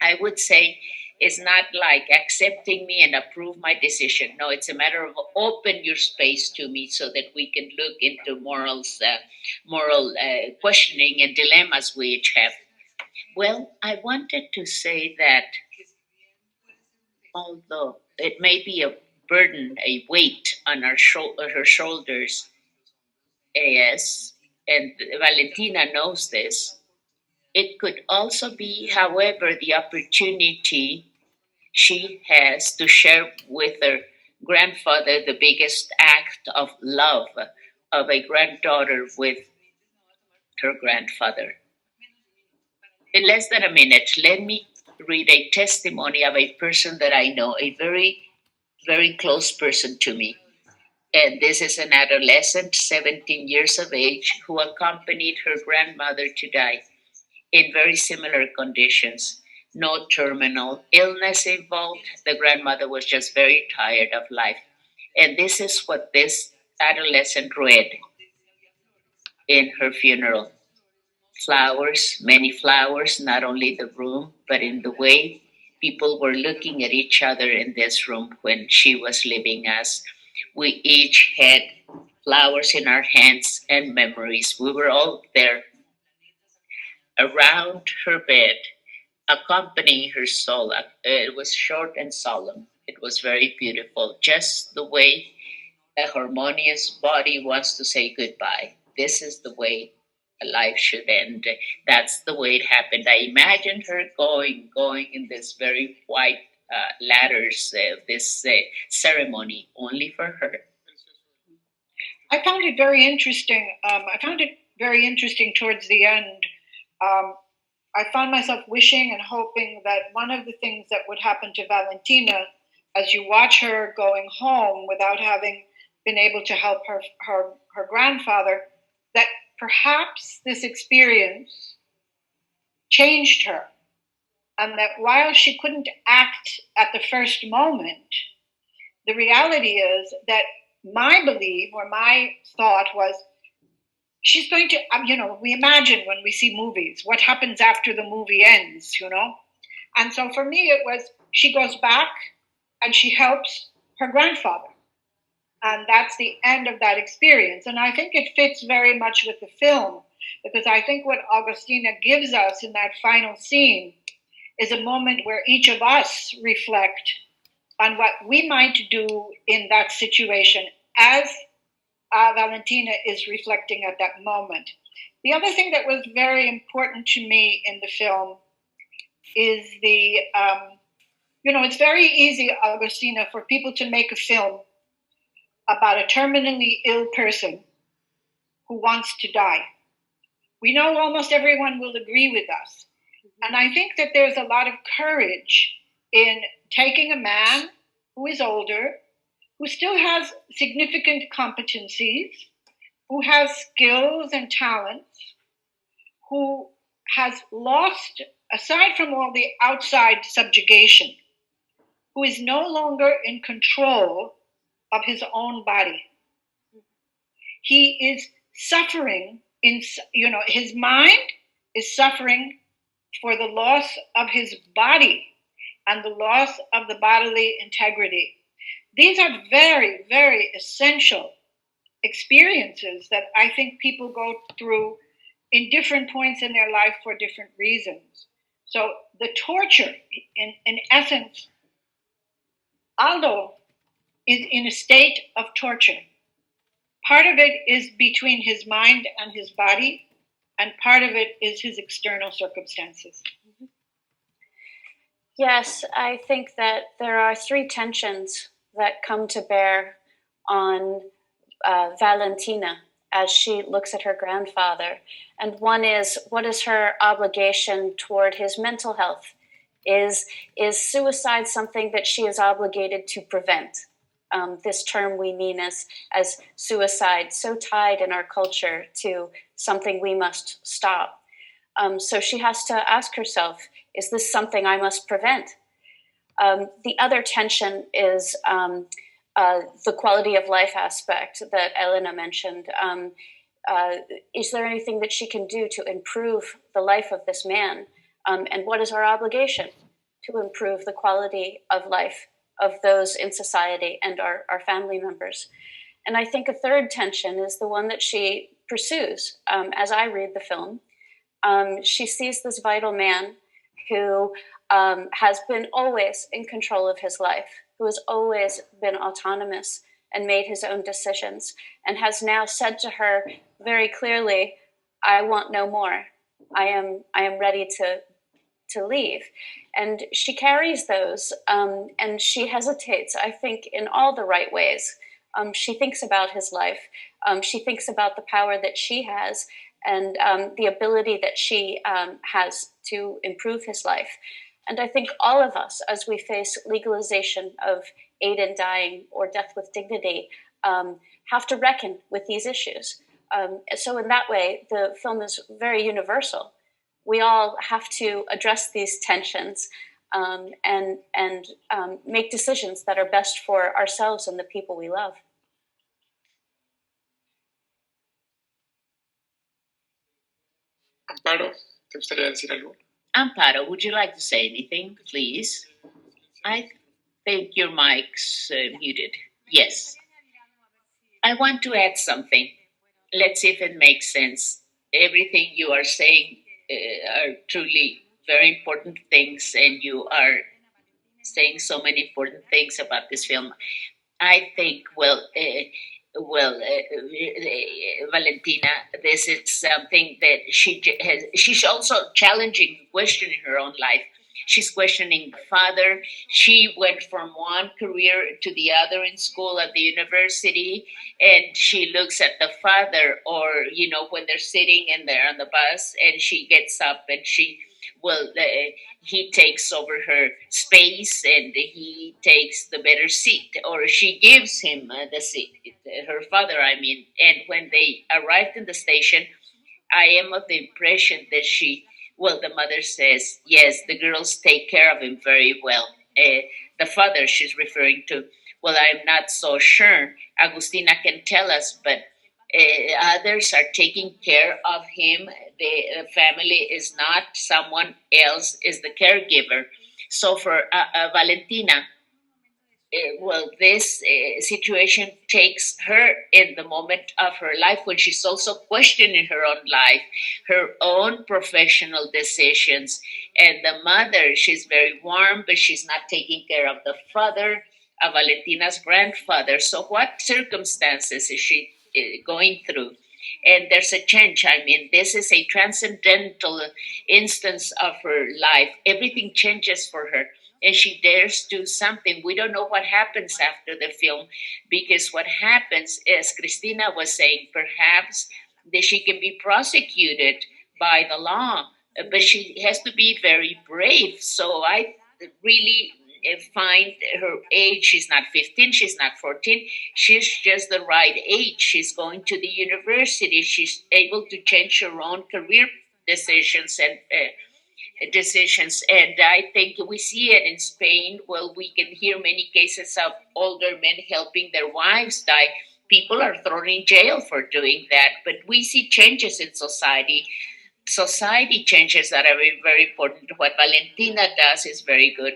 I would say it's not like accepting me and approve my decision. No, it's a matter of open your space to me so that we can look into moral questioning and dilemmas we each have. Well, I wanted to say that although it may be a burden, a weight on her shoulders, yes, and Valentina knows this, it could also be, however, the opportunity she has to share with her grandfather the biggest act of love of a granddaughter with her grandfather. In less than a minute, let me read a testimony of a person that I know, a very, very close person to me. And this is an adolescent, 17 years of age, who accompanied her grandmother to die in very similar conditions. No terminal illness involved. The grandmother was just very tired of life. And this is what this adolescent read in her funeral. Flowers, many flowers, not only in the room, but in the way people were looking at each other in this room when she was leaving us. We each had flowers in our hands and memories. We were all there around her bed, accompanying her soul. It was short and solemn. It was very beautiful, just the way a harmonious body wants to say goodbye. This is the way a life should end. That's the way it happened. I imagined her going in this very white ladders, this ceremony only for her. I found it very interesting. Towards the end. I found myself wishing and hoping that one of the things that would happen to Valentina as you watch her going home without having been able to help her grandfather, that perhaps this experience changed her. And that while she couldn't act at the first moment, the reality is that my belief or my thought was, she's going to, we imagine when we see movies, what happens after the movie ends, And so for me, it was, she goes back and she helps her grandfather. And that's the end of that experience. And I think it fits very much with the film, because I think what Augustina gives us in that final scene is a moment where each of us reflect on what we might do in that situation as Valentina is reflecting at that moment. The other thing that was very important to me in the film is it's very easy, Augustina, for people to make a film about a terminally ill person who wants to die. We know almost everyone will agree with us. And I think that there's a lot of courage in taking a man who is older, who still has significant competencies, who has skills and talents, who has lost, aside from all the outside subjugation, who is no longer in control of his own body. He is suffering his mind is suffering for the loss of his body and the loss of the bodily integrity. These are very, very essential experiences that I think people go through in different points in their life for different reasons. So the torture, in essence, Aldo is in a state of torture. Part of it is between his mind and his body, and part of it is his external circumstances. Yes, I think that there are three tensions that come to bear on Valentina as she looks at her grandfather. And one is, what is her obligation toward his mental health? Is suicide something that she is obligated to prevent? This term we mean as suicide, so tied in our culture to something we must stop. So she has to ask herself, is this something I must prevent? The other tension is the quality of life aspect that Elena mentioned. Is there anything that she can do to improve the life of this man? And what is our obligation to improve the quality of life of those in society and our family members? And I think a third tension is the one that she pursues as I read the film. She sees this vital man who has been always in control of his life, who has always been autonomous and made his own decisions, and has now said to her very clearly, I want no more. I am ready to leave. And she carries those, and she hesitates, I think, in all the right ways. She thinks about his life. She thinks about the power that she has and the ability that she has to improve his life. And I think all of us, as we face legalization of aid in dying or death with dignity, have to reckon with these issues. So in that way, the film is very universal. We all have to address these tensions and make decisions that are best for ourselves and the people we love. Amparo, ¿te gustaría decir algo? Amparo, would you like to say anything, please? I think your mic's muted. Yes. I want to add something. Let's see if it makes sense. Everything you are saying are truly very important things, and you are saying so many important things about this film. I think, Valentina, this is something that she's also challenging, questioning her own life. She's questioning the father. She went from one career to the other in school at the university, and she looks at the father, or, when they're sitting and they're on the bus, and she gets up and he takes over her space and he takes the better seat, or she gives him the seat, her father, I mean. And when they arrived in the station, I am of the impression that the mother says, yes, the girls take care of him very well. The father she's referring to, I'm not so sure. Agustina can tell us, but others are taking care of him. The family is not, someone else is the caregiver. So for Valentina, this situation takes her in the moment of her life when she's also questioning her own life, her own professional decisions. And the mother, she's very warm, but she's not taking care of the father, of Valentina's grandfather. So what circumstances is she going through? And there's a change. I mean, this is a transcendental instance of her life. Everything changes for her, and she dares do something. We don't know what happens after the film, because what happens, as Christina was saying, perhaps that she can be prosecuted by the law, but she has to be very brave. So I really find her age, she's not 15, she's not 14, she's just the right age. She's going to the university, she's able to change her own career decisions and I think we see it in Spain. We can hear many cases of older men helping their wives die. People are thrown in jail for doing that, but we see changes in society changes that are very, very important. What Valentina does is very good.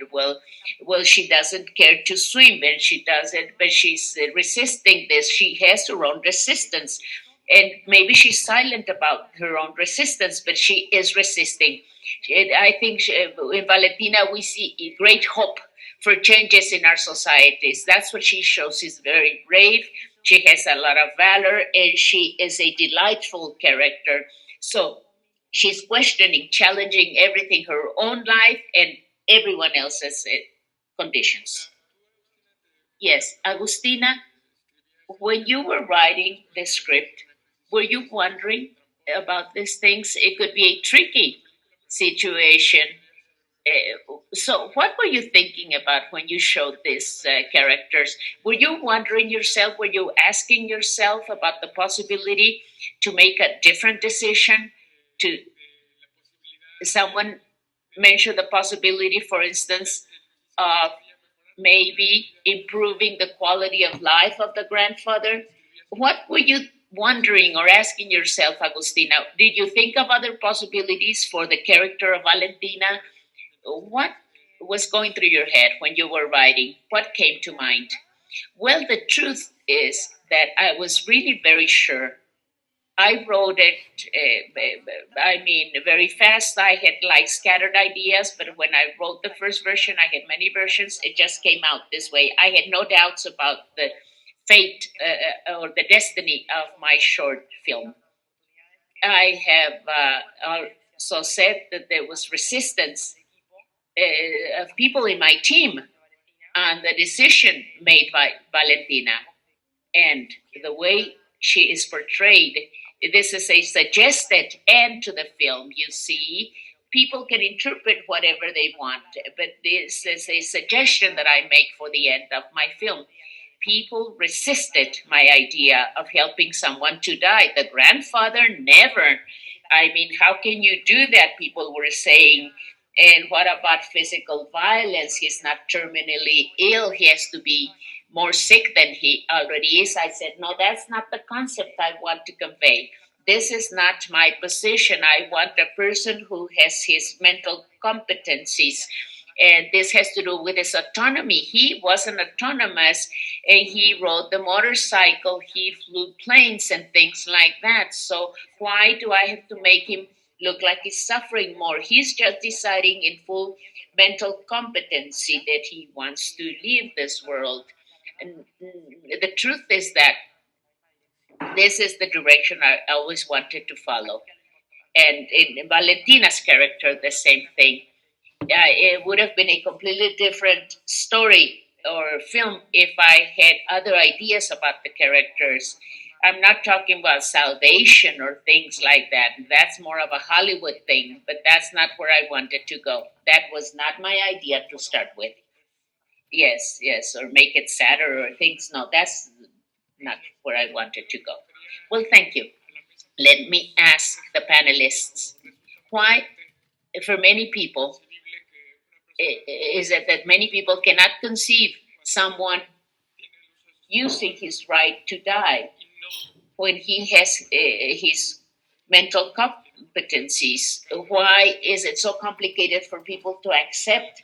She doesn't care to swim, and she does it, but she's resisting this. She has her own resistance, and maybe she's silent about her own resistance, but she is resisting. I think in Valentina we see great hope for changes in our societies. That's what she shows. She's very brave. She has a lot of valor, and she is a delightful character. So she's questioning, challenging everything, her own life and everyone else's conditions. Yes, Agustina, when you were writing the script, were you wondering about these things? It could be a tricky situation. So, what were you thinking about when you showed these characters? Were you wondering yourself, were you asking yourself about the possibility to make a different decision? To someone mentioned the possibility, for instance, of maybe improving the quality of life of the grandfather. What were you wondering or asking yourself, Agustina? Did you think of other possibilities for the character of Valentina? What was going through your head when you were writing? What came to mind? Well, the truth is that I was really very sure. I wrote it, very fast. I had like scattered ideas, but when I wrote the first version, I had many versions. It just came out this way. I had no doubts about the fate or the destiny of my short film. I have also said that there was resistance of people in my team on the decision made by Valentina and the way she is portrayed. This is a suggested end to the film, you see. People can interpret whatever they want, but this is a suggestion that I make for the end of my film. People resisted my idea of helping someone to die. The grandfather never. I mean, how can you do that? People were saying. And what about physical violence? He's not terminally ill. He has to be more sick than he already is. I said, no, that's not the concept I want to convey. This is not my position. I want a person who has his mental competencies. And this has to do with his autonomy. He wasn't autonomous, and he rode the motorcycle, he flew planes and things like that. So why do I have to make him look like he's suffering more? He's just deciding in full mental competency that he wants to leave this world. And the truth is that this is the direction I always wanted to follow. And in Valentina's character, the same thing. It would have been a completely different story or film if I had other ideas about the characters. I'm not talking about salvation or things like that. That's more of a Hollywood thing, but that's not where I wanted to go. That was not my idea to start with. Yes, or make it sadder or things. No, that's not where I wanted to go. Well, thank you. Let me ask the panelists why, for many people, is it that many people cannot conceive someone using his right to die when he has his mental competencies? Why is it so complicated for people to accept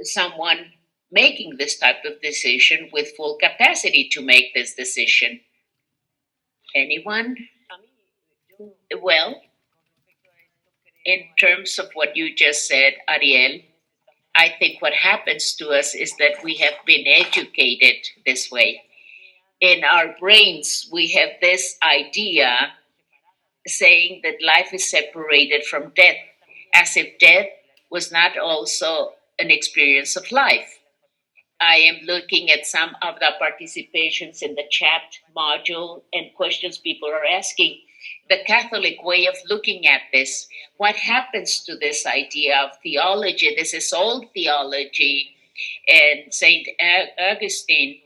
someone making this type of decision with full capacity to make this decision? Anyone? Well, in terms of what you just said, Ariel, I think what happens to us is that we have been educated this way. In our brains, we have this idea saying that life is separated from death, as if death was not also an experience of life. I am looking at some of the participations in the chat module and questions people are asking. The Catholic way of looking at this, what happens to this idea of theology? This is old theology. And St. Augustine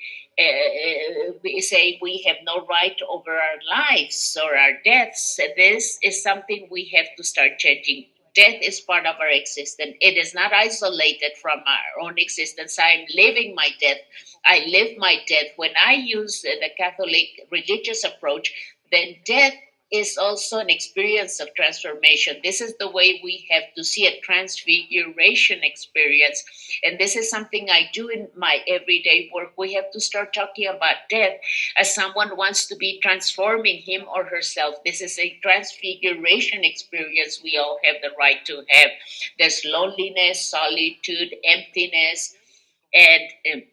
say we have no right over our lives or our deaths. This is something we have to start changing. Death is part of our existence. It is not isolated from our own existence. I am living my death. I live my death. When I use the Catholic religious approach, then death is also an experience of transformation. This is the way we have to see a transfiguration experience. And this is something I do in my everyday work. We have to start talking about death as someone wants to be transforming him or herself. This is a transfiguration experience we all have the right to have. There's loneliness, solitude, emptiness, and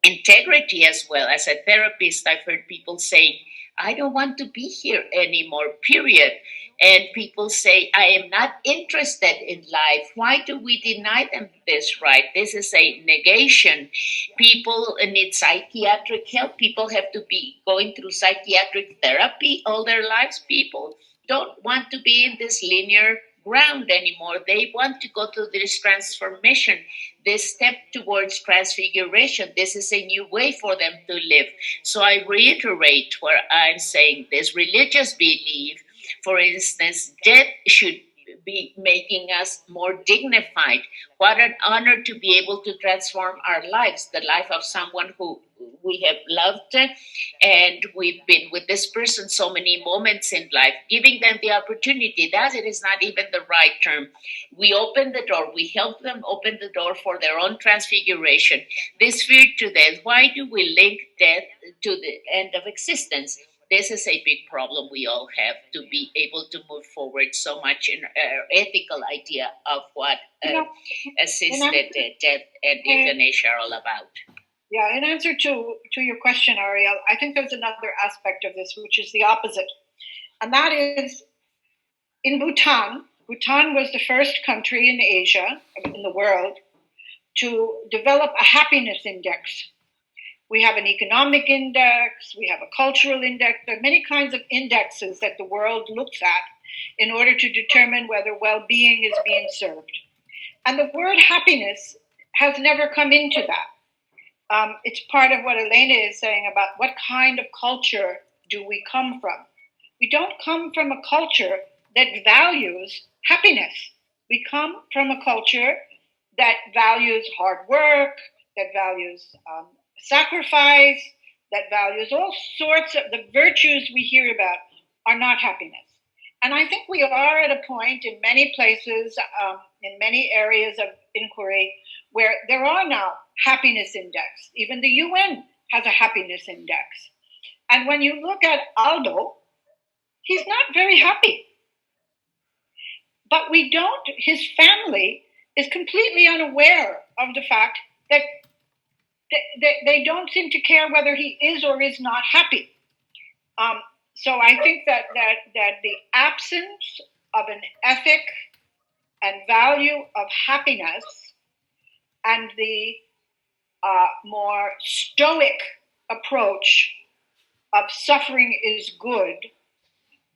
integrity as well. As a therapist, I've heard people say, I don't want to be here anymore, period. And people say, I am not interested in life. Why do we deny them this right? This is a negation. People need psychiatric help. People have to be going through psychiatric therapy all their lives. People don't want to be in this linear ground anymore. They want to go through this transformation, this step towards transfiguration. This is a new way for them to live. So I reiterate where I'm saying this religious belief, for instance, death should be making us more dignified. What an honor to be able to transform our lives, the life of someone who we have loved, and we've been with this person so many moments in life, giving them the opportunity. That it is not even the right term. We open the door, we help them open the door for their own transfiguration. This fear to death, why do we link death to the end of existence? This is a big problem we all have, to be able to move forward so much in our ethical idea of what assisted death and euthanasia are all about. Yeah, in answer to your question, Ariel, I think there's another aspect of this, which is the opposite. And that is, in Bhutan was the first country in Asia, in the world, to develop a happiness index. We have an economic index, we have a cultural index. There are many kinds of indexes that the world looks at in order to determine whether well-being is being served. And the word happiness has never come into that. It's part of what Elena is saying about what kind of culture do we come from. We don't come from a culture that values happiness. We come from a culture that values hard work, that values sacrifice, that values all sorts of the virtues we hear about are not happiness. And I think we are at a point in many places, in many areas of inquiry, where there are now happiness index. Even the UN has a happiness index. And when you look at Aldo, he's not very happy. But his family is completely unaware of the fact that they don't seem to care whether he is or is not happy. So I think that the absence of an ethic and value of happiness and the more stoic approach of suffering is good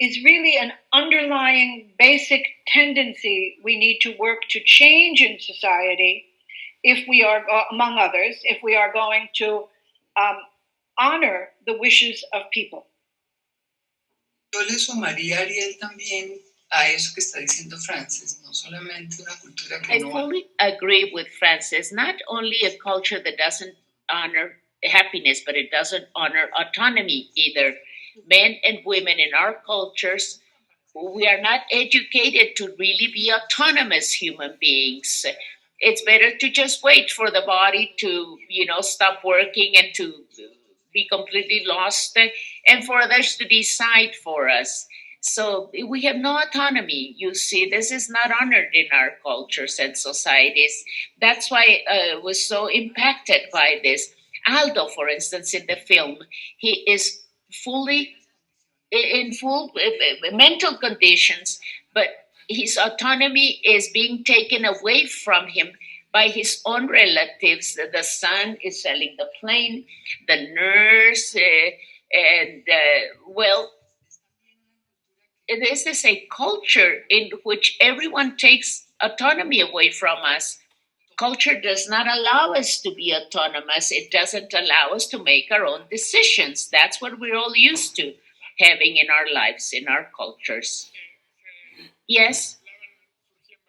is really an underlying basic tendency we need to work to change in society if we are, among others, if we are going to honor the wishes of people. Yo le sumaría, Ariel, también a eso que está diciendo Frances, no solamente una cultura que I fully agree with Frances. Not only a culture that doesn't honor happiness, but it doesn't honor autonomy either. Men and women in our cultures, we are not educated to really be autonomous human beings. It's better to just wait for the body to, stop working and to be completely lost and for others to decide for us. So we have no autonomy. You see, this is not honored in our cultures and societies. That's why I was so impacted by this. Aldo, for instance, in the film, he is fully in full mental conditions, but his autonomy is being taken away from him by his own relatives. The son is selling the plane, the nurse, this is a culture in which everyone takes autonomy away from us. Culture does not allow us to be autonomous. It doesn't allow us to make our own decisions. That's what we're all used to having in our lives, in our cultures. Yes,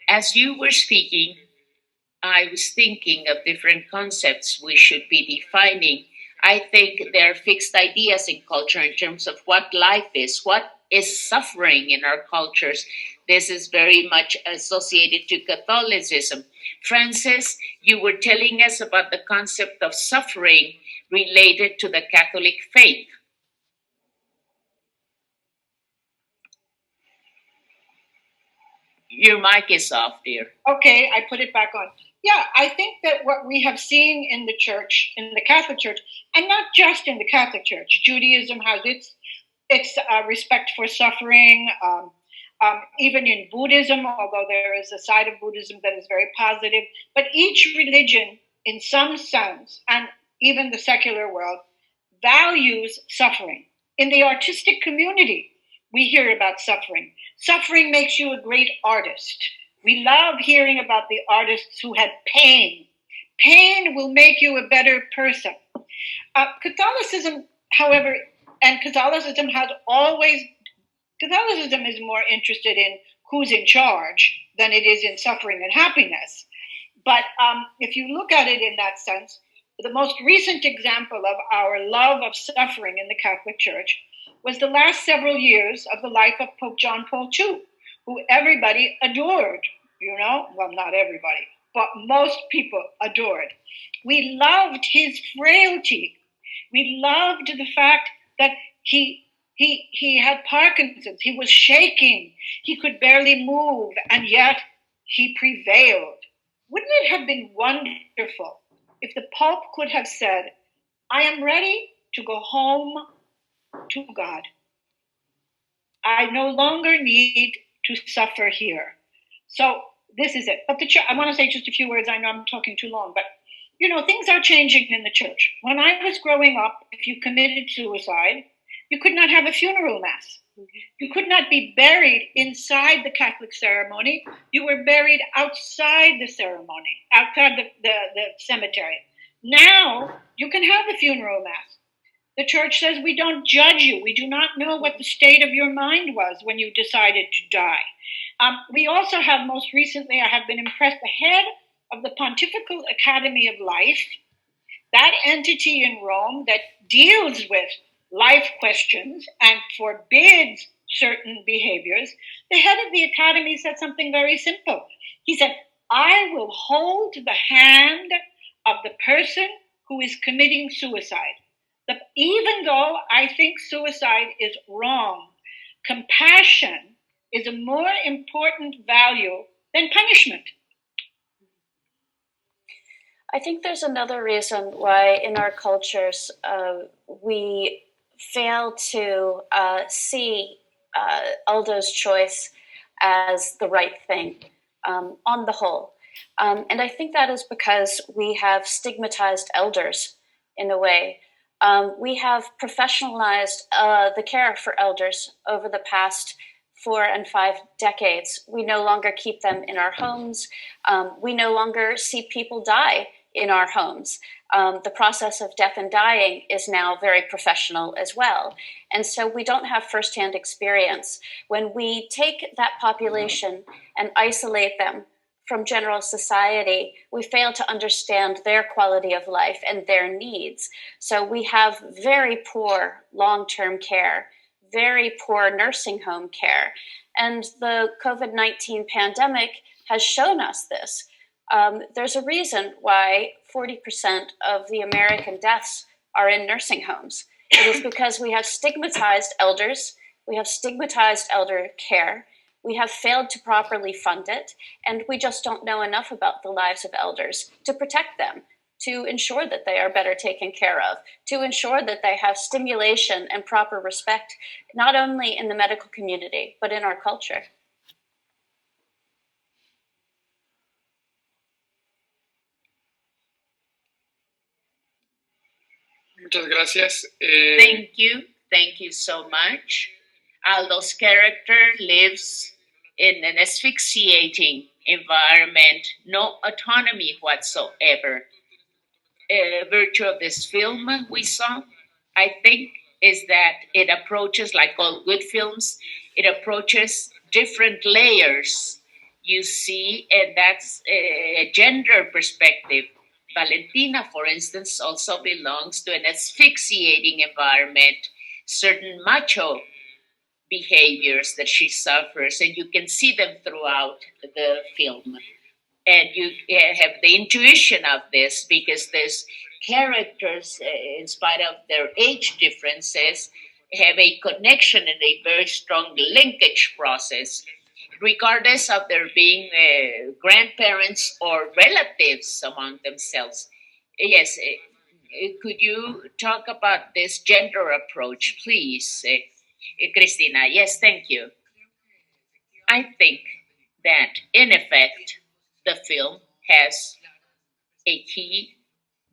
as you were speaking, I was thinking of different concepts we should be defining. I think there are fixed ideas in culture in terms of what life is, what is suffering in our cultures. This is very much associated to Catholicism. Frances, you were telling us about the concept of suffering related to the Catholic faith. Your mic is off, dear. Okay, I put it back on. Yeah, I think that what we have seen in the church, in the Catholic Church, and not just in the Catholic Church, Judaism has its respect for suffering. Even in Buddhism, although there is a side of Buddhism that is very positive, but each religion, in some sense, and even the secular world, values suffering. In the artistic community, we hear about suffering. Suffering makes you a great artist. We love hearing about the artists who had pain. Pain will make you a better person. Catholicism, however, Catholicism is more interested in who's in charge than it is in suffering and happiness. But if you look at it in that sense, the most recent example of our love of suffering in the Catholic Church was the last several years of the life of Pope John Paul II, who everybody adored, well, not everybody, but most people adored. We loved his frailty. We loved the fact that he had Parkinson's. He was shaking. He could barely move, and yet he prevailed. Wouldn't it have been wonderful if the Pope could have said, I am ready to go home to God. I no longer need to suffer here. So this is it. But I want to say just a few words. I know I'm talking too long, but things are changing in the church. When I was growing up, if you committed suicide, you could not have a funeral mass. You could not be buried inside the Catholic ceremony. You were buried outside the ceremony, outside the cemetery. Now you can have a funeral mass. The church says we don't judge you. We do not know what the state of your mind was when you decided to die. We also have, most recently, I have been impressed, the head of the Pontifical Academy of Life, that entity in Rome that deals with life questions and forbids certain behaviors, the head of the academy said something very simple. He said, I will hold the hand of the person who is committing suicide. Even though I think suicide is wrong, compassion is a more important value than punishment. I think there's another reason why in our cultures we fail to see Aldo's choice as the right thing on the whole. And I think that is because we have stigmatized elders in a way. We have professionalized the care for elders over the past 4 and 5 decades. We no longer keep them in our homes. We no longer see people die in our homes. The process of death and dying is now very professional as well. And so we don't have firsthand experience. When we take that population and isolate them from general society, we fail to understand their quality of life and their needs. So we have very poor long-term care, very poor nursing home care. And the COVID-19 pandemic has shown us this. There's a reason why 40% of the American deaths are in nursing homes. It is because we have stigmatized elders, we have stigmatized elder care, we have failed to properly fund it, and we just don't know enough about the lives of elders to protect them, to ensure that they are better taken care of, to ensure that they have stimulation and proper respect, not only in the medical community, but in our culture. Muchas gracias. Thank you so much. Aldo's character lives in an asphyxiating environment, no autonomy whatsoever. Virtue of this film we saw, I think, is that it approaches, like all good films, it approaches different layers. You see, and that's a gender perspective. Valentina, for instance, also belongs to an asphyxiating environment, certain macho behaviors that she suffers, and you can see them throughout the film. And you have the intuition of this because these characters, in spite of their age differences, have a connection and a very strong linkage process, regardless of their being grandparents or relatives among themselves. Yes, could you talk about this gender approach, please, Christina? Yes, thank you. I think that, in effect, the film has a key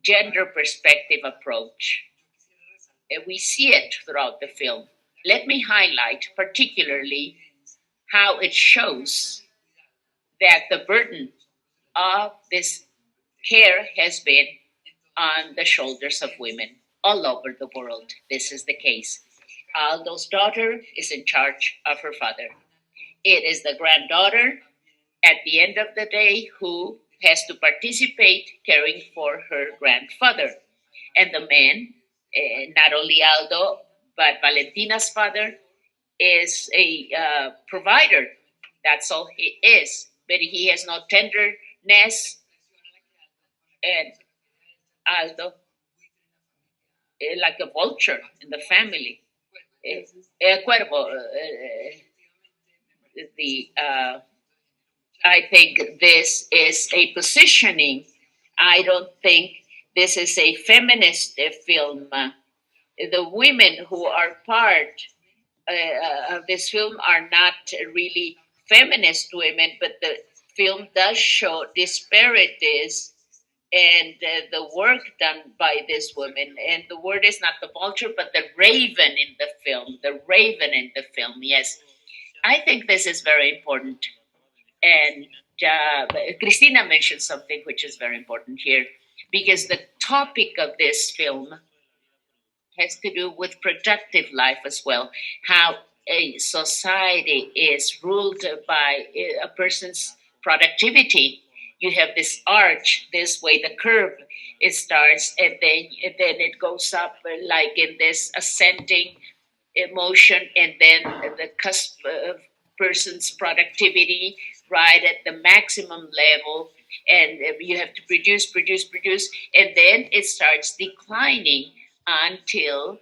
gender perspective approach. We see it throughout the film. Let me highlight particularly how it shows that the burden of this care has been on the shoulders of women all over the world. This is the case. Aldo's daughter is in charge of her father. It is the granddaughter at the end of the day who has to participate caring for her grandfather. And the man, not only Aldo, but Valentina's father, is a provider. That's all he is. But he has no tenderness. And Aldo, like a vulture in the family. Cuervo, the I think this is a positioning. I don't think this is a feminist film. The women who are part of this film are not really feminist women, but the film does show disparities and the work done by this woman. And the word is not the vulture, but the raven in the film. The raven in the film, yes. I think this is very important. And Christina mentioned something which is very important here, because the topic of this film has to do with productive life as well. How a society is ruled by a person's productivity. You have this arch, this way the curve it starts, and then it goes up like in this ascending emotion, and then the cusp of person's productivity right at the maximum level, and you have to produce, and then it starts declining until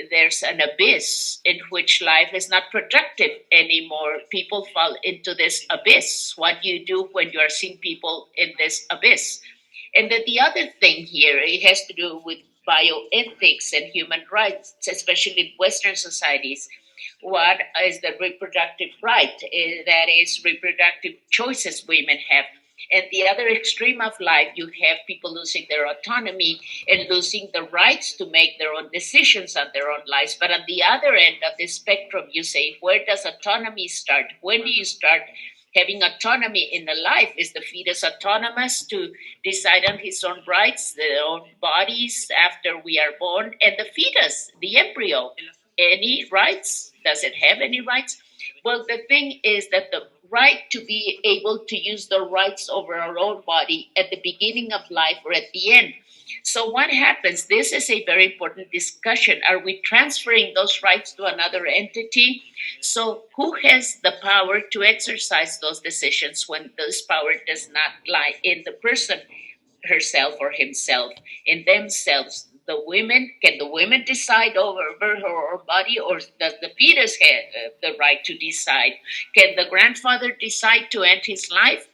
there's an abyss in which life is not productive anymore. People fall into this abyss. What do you do when you are seeing people in this abyss? And then the other thing here, it has to do with bioethics and human rights, especially in Western societies. What is the reproductive right? That is reproductive choices women have. And the other extreme of life, you have people losing their autonomy and losing the rights to make their own decisions on their own lives. But on the other end of the spectrum, you say, where does autonomy start? When do you start having autonomy in a life? Is the fetus autonomous to decide on his own rights, their own bodies after we are born? And the fetus, the embryo, any rights? Does it have any rights? Well, the thing is that the right to be able to use the rights over our own body at the beginning of life or at the end. So what happens? This is a very important discussion. Are we transferring those rights to another entity? So who has the power to exercise those decisions when this power does not lie in the person herself or himself, in themselves? The women, can the women decide over her body, or does the fetus have the right to decide? Can the grandfather decide to end his life?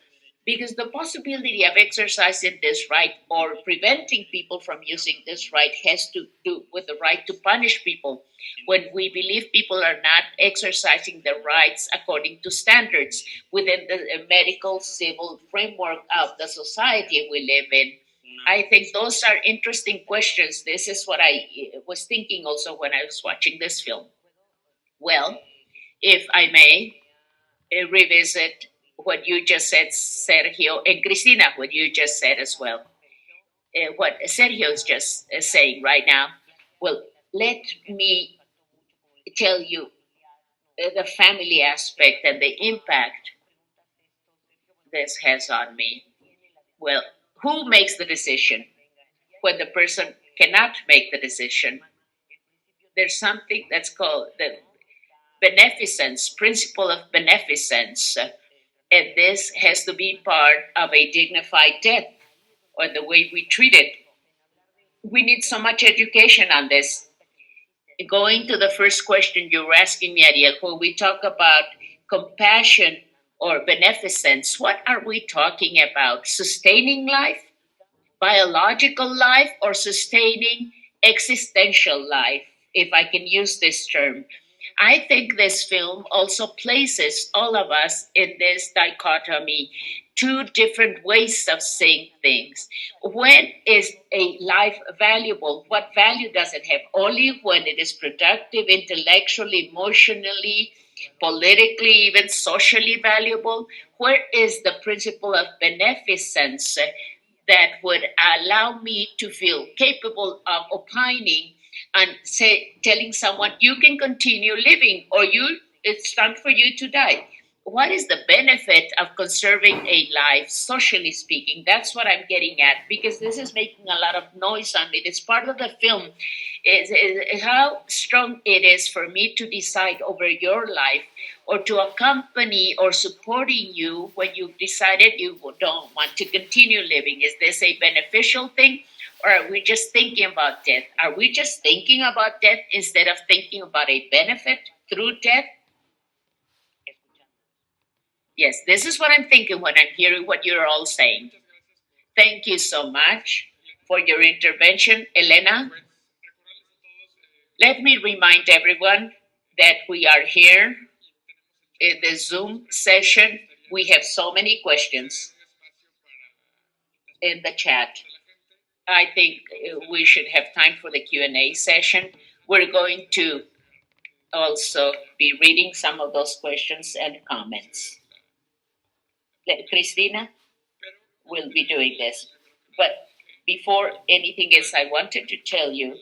Because the possibility of exercising this right or preventing people from using this right has to do with the right to punish people. When we believe people are not exercising their rights according to standards within the medical civil framework of the society we live in. I think those are interesting questions. This is what I was thinking also when I was watching this film. Well, if I may revisit what you just said, Sergio, and Cristina, what you just said as well. What Sergio is just saying right now. Well, let me tell you the family aspect and the impact this has on me. Well, who makes the decision when the person cannot make the decision? There's something that's called the beneficence, principle of beneficence. And this has to be part of a dignified death or the way we treat it. We need so much education on this. Going to the first question you were asking me, Ariel, when we talk about compassion or beneficence, what are we talking about? Sustaining life, biological life, or sustaining existential life, if I can use this term? I think this film also places all of us in this dichotomy, two different ways of seeing things. When is a life valuable? What value does it have? Only when it is productive, intellectually, emotionally, politically, even socially valuable? Where is the principle of beneficence that would allow me to feel capable of opining and telling someone you can continue living, or it's time for you to die? what is the benefit of conserving a life, socially speaking? That's what I'm getting at, because this is making a lot of noise on me. It's part of the film. Is how strong it is for me to decide over your life, or to accompany or supporting you when you've decided you don't want to continue living. Is this a beneficial thing? Or are we just thinking about death? Are we just thinking about death instead of thinking about a benefit through death? Yes, this is what I'm thinking when I'm hearing what you're all saying. Thank you so much for your intervention, Elena. Let me remind everyone that we are here in the Zoom session. We have so many questions in the chat. I think we should have time for the Q&A session. We're going to also be reading some of those questions and comments. Cristina will be doing this. But before anything else, I wanted to tell you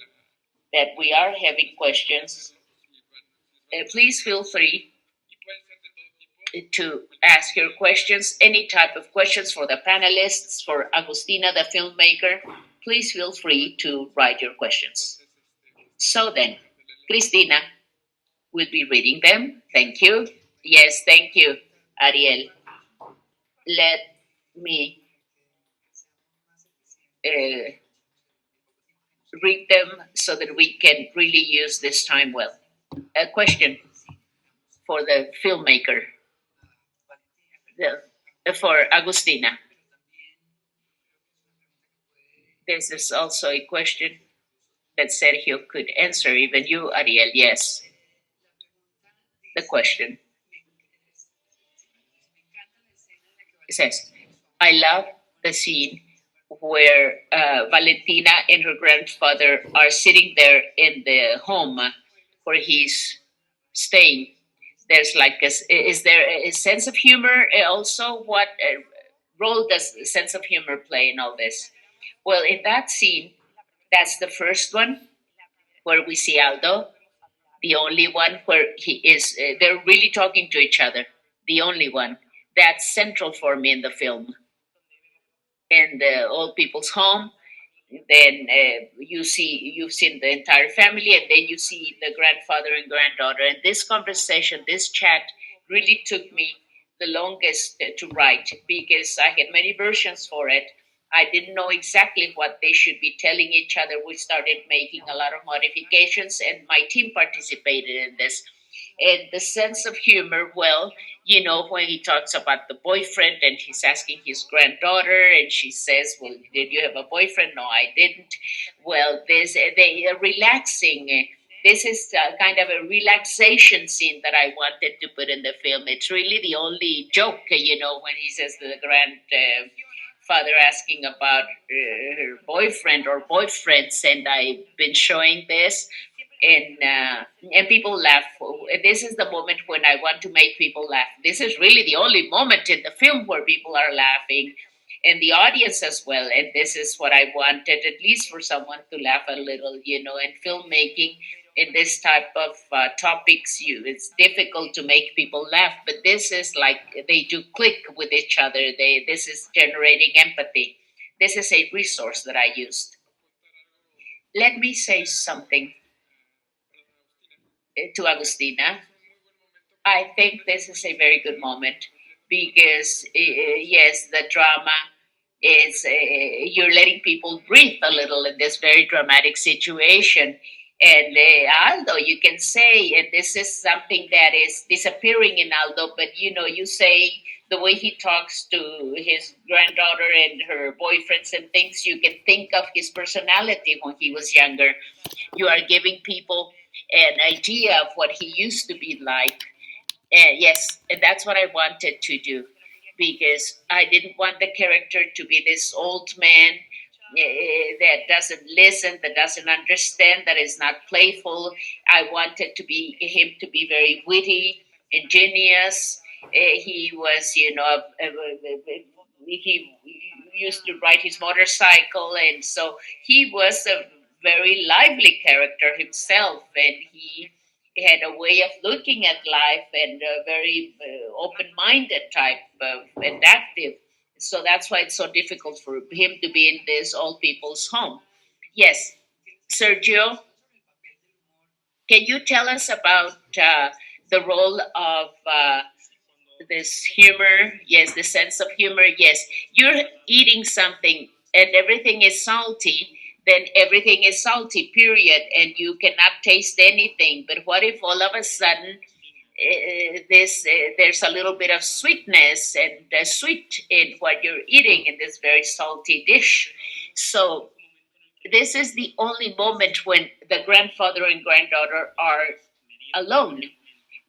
that we are having questions. Please feel free to ask your questions, any type of questions for the panelists, for Agustina, the filmmaker. Please feel free to write your questions. So then, Cristina will be reading them. Thank you. Yes, thank you, Ariel. Let me read them so that we can really use this time well. A question for the filmmaker, for Agustina. This is also a question that Sergio could answer, even you, Ariel. Yes. The question, it says, I love the scene where Valentina and her grandfather are sitting there in the home where he's staying. There's like is there a sense of humor also? What role does the sense of humor play in all this? Well, in that scene, that's the first one where we see Aldo, the only one where he is, they're really talking to each other, the only one. That's central for me in the film. In the old people's home, then you've seen the entire family, and then you see the grandfather and granddaughter. And this conversation, this chat, really took me the longest to write, because I had many versions for it. I didn't know exactly what they should be telling each other. We started making a lot of modifications, and my team participated in this. And the sense of humor, well, when he talks about the boyfriend and he's asking his granddaughter, and she says, well, did you have a boyfriend? No, I didn't. Well, they are relaxing. This is kind of a relaxation scene that I wanted to put in the film. It's really the only joke, when he says to the grandfather asking about her boyfriend or boyfriends, and I've been showing this, and people laugh. This is the moment when I want to make people laugh. This is really the only moment in the film where people are laughing, and the audience as well. And this is what I wanted, at least for someone to laugh a little. And filmmaking in this type of topics, it's difficult to make people laugh, but this is like they do click with each other. This is generating empathy. This is a resource that I used. Let me say something to Agustina. I think this is a very good moment, because, yes, the drama is you're letting people breathe a little in this very dramatic situation. And Aldo, you can say, and this is something that is disappearing in Aldo, but you say the way he talks to his granddaughter and her boyfriends and things, you can think of his personality when he was younger. You are giving people an idea of what he used to be like. And yes, and that's what I wanted to do, because I didn't want the character to be this old man that doesn't listen, that doesn't understand, that is not playful. I wanted him to be very witty, ingenious. He was, he used to ride his motorcycle, and so he was a very lively character himself, and he had a way of looking at life and a very open-minded type and active. So that's why it's so difficult for him to be in this old people's home. Yes, Sergio, can you tell us about the role of this humor? Yes, the sense of humor. Yes, you're eating something and everything is salty, then everything is salty, period, and you cannot taste anything. But what if all of a sudden this there's a little bit of sweetness and sweet in what you're eating in this very salty dish? So this is the only moment when the grandfather and granddaughter are alone.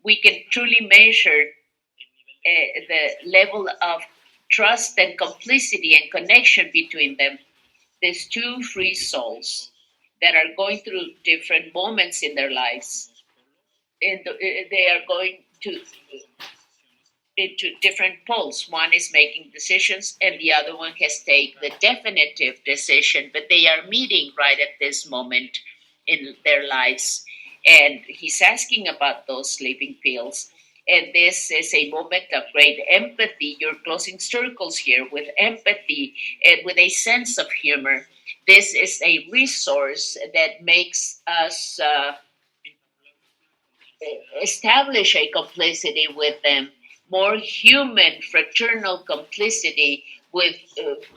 We can truly measure the level of trust and complicity and connection between them. These two free souls that are going through different moments in their lives, and they are going to into different poles. One is making decisions, and the other one has taken the definitive decision. But they are meeting right at this moment in their lives, and he's asking about those sleeping pills. And this is a moment of great empathy. You're closing circles here with empathy and with a sense of humor. This is a resource that makes us establish a complicity with them, more human, fraternal complicity with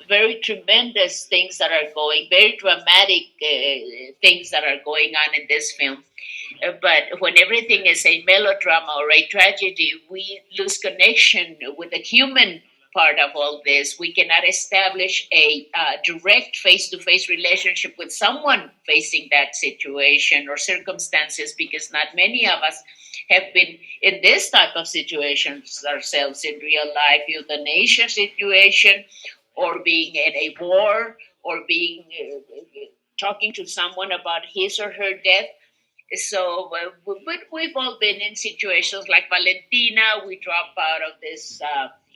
very tremendous things that are going, very dramatic things that are going on in this film. But when everything is a melodrama or a tragedy, we lose connection with the human part of all this. We cannot establish a direct face to face relationship with someone facing that situation or circumstances because not many of us have been in this type of situations ourselves in real life, euthanasia situation, or being in a war, or being talking to someone about his or her death. So, but we've all been in situations like Valentina. We drop out of this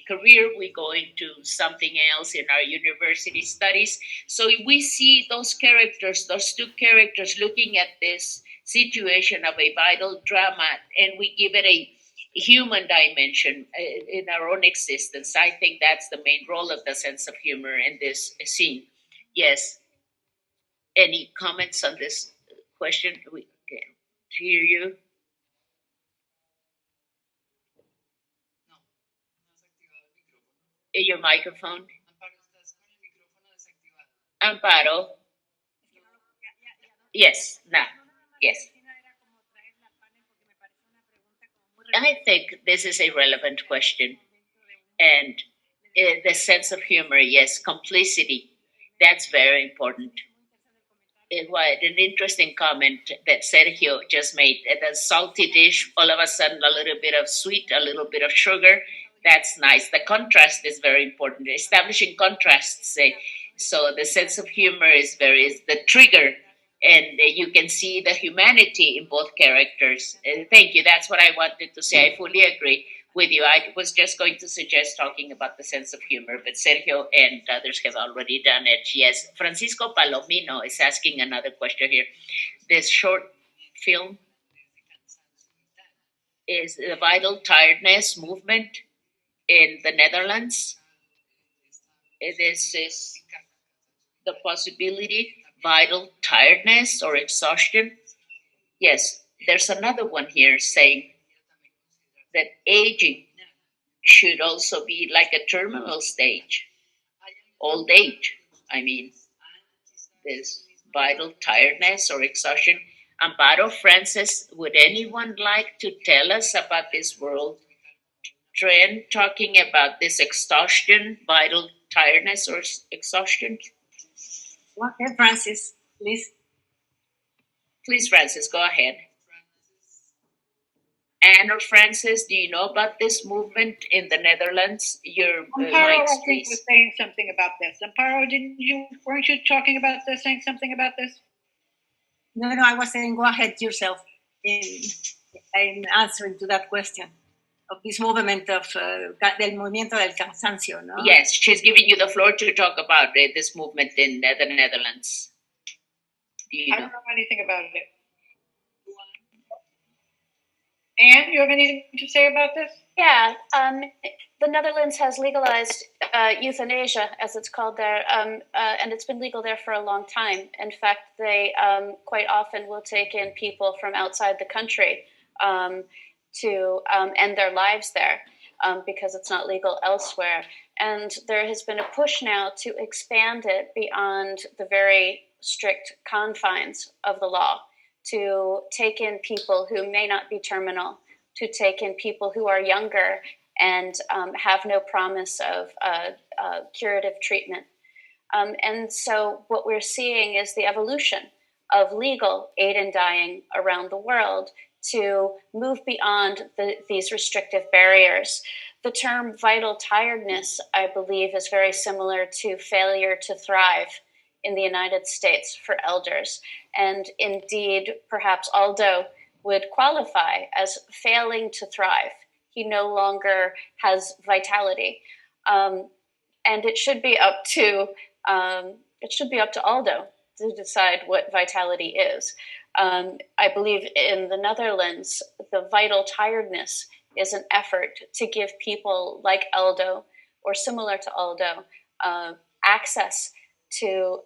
career, we go into something else in our university studies. So we see those characters, those two characters, looking at this situation of a vital drama, and we give it a human dimension in our own existence. I think that's the main role of the sense of humor in this scene. Yes. Any comments on this question? We can hear you. Your microphone. Amparo. Yes, now. Yes. I think this is a relevant question. And the sense of humor, yes, complicity, that's very important. What an interesting comment that Sergio just made. The salty dish, all of a sudden, a little bit of sweet, a little bit of sugar. That's nice. The contrast is very important. Establishing contrasts. So the sense of humor is the trigger, and you can see the humanity in both characters. Thank you. That's what I wanted to say. I fully agree with you. I was just going to suggest talking about the sense of humor, but Sergio and others have already done it. Yes, Francisco Palomino is asking another question here. This short film is the vital tiredness movement in the Netherlands. This is the possibility, vital tiredness or exhaustion. Yes, there's another one here saying that aging should also be like a terminal stage, old age. I mean, this vital tiredness or exhaustion. Amparo, Francis, would anyone like to tell us about this world trend talking about this exhaustion, vital tiredness or exhaustion? Go ahead, Francis, please. Please, Francis, go ahead. Anne or Francis, do you know about this movement in the Netherlands? Your Amparo, mics, I think, please. was saying something about this. Amparo, weren't you talking about this, saying something about this? No, I was saying go ahead yourself in answering to that question of this movement of del movimiento del cansancio, no? Yes, she's giving you the floor to talk about this movement in the Netherlands. Do you I don't know anything about it. Anne, you have anything to say about this? Yeah, the Netherlands has legalized euthanasia, as it's called there, and it's been legal there for a long time. In fact, they quite often will take in people from outside the country to end their lives there because it's not legal elsewhere. And there has been a push now to expand it beyond the very strict confines of the law, to take in people who may not be terminal, to take in people who are younger and have no promise of curative treatment. And so what we're seeing is the evolution of legal aid in dying around the world to move beyond these restrictive barriers. The term vital tiredness, I believe, is very similar to failure to thrive in the United States for elders. And indeed, perhaps Aldo would qualify as failing to thrive. He no longer has vitality. And it should be up to Aldo to decide what vitality is. I believe in the Netherlands, the vital tiredness is an effort to give people like Aldo or similar to Aldo access to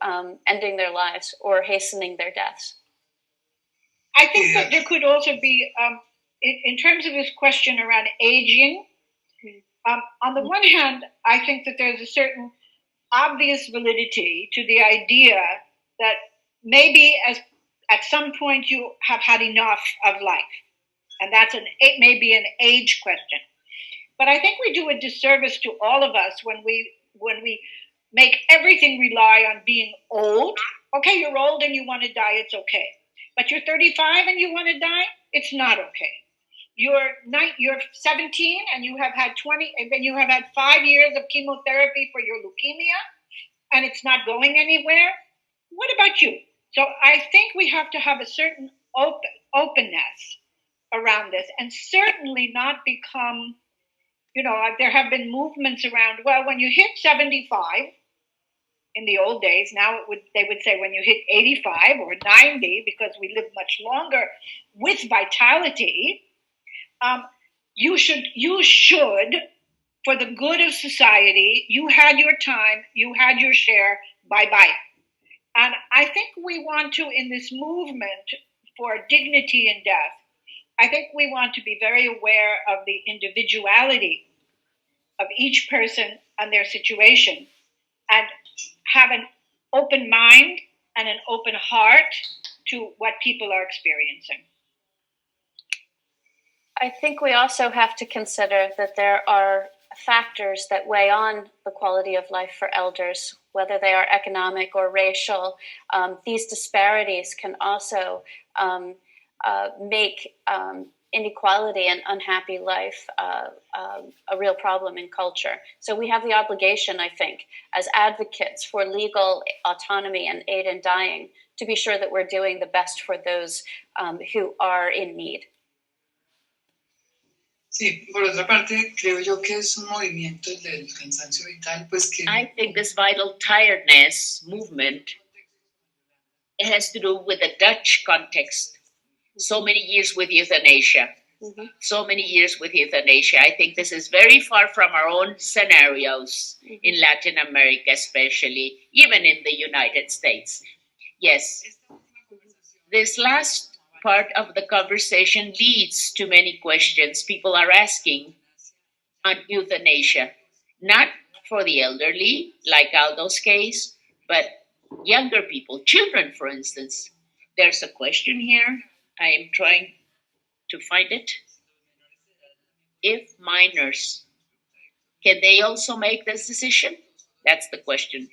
ending their lives or hastening their deaths. I think that there could also be, in terms of this question around aging, on the one hand, I think that there's a certain obvious validity to the idea that maybe at some point you have had enough of life, and it may be an age question. But I think we do a disservice to all of us when we make everything rely on being old. Okay, you're old and you want to die, it's okay. But you're 35 and you want to die, it's not okay. You're 17 and you have had 5 years of chemotherapy for your leukemia, and it's not going anywhere. What about you? So I think we have to have a certain openness around this, and certainly not become, there have been movements around, well, when you hit 75, in the old days, now they would say when you hit 85 or 90, because we live much longer with vitality, you should, for the good of society, you had your time, you had your share, bye-bye. And I think we want to, in this movement for dignity in death, I think we want to be very aware of the individuality of each person and their situation, and have an open mind and an open heart to what people are experiencing. I think we also have to consider that there are factors that weigh on the quality of life for elders, whether they are economic or racial. These disparities can also make inequality and unhappy life a real problem in culture. So we have the obligation, I think, as advocates for legal autonomy and aid in dying, to be sure that we're doing the best for those who are in need. Sí, por otra parte, creo yo que es un movimiento del cansancio vital, pues que... I think this vital tiredness movement, it has to do with the Dutch context. So many years with euthanasia. Mm-hmm. So many years with euthanasia. I think this is very far from our own scenarios in Latin America, especially, even in the United States. Yes, this last part of the conversation leads to many questions people are asking on euthanasia, not for the elderly, like Aldo's case, but younger people, children, for instance. There's a question here. I am trying to find it. If minors, can they also make this decision? That's the question.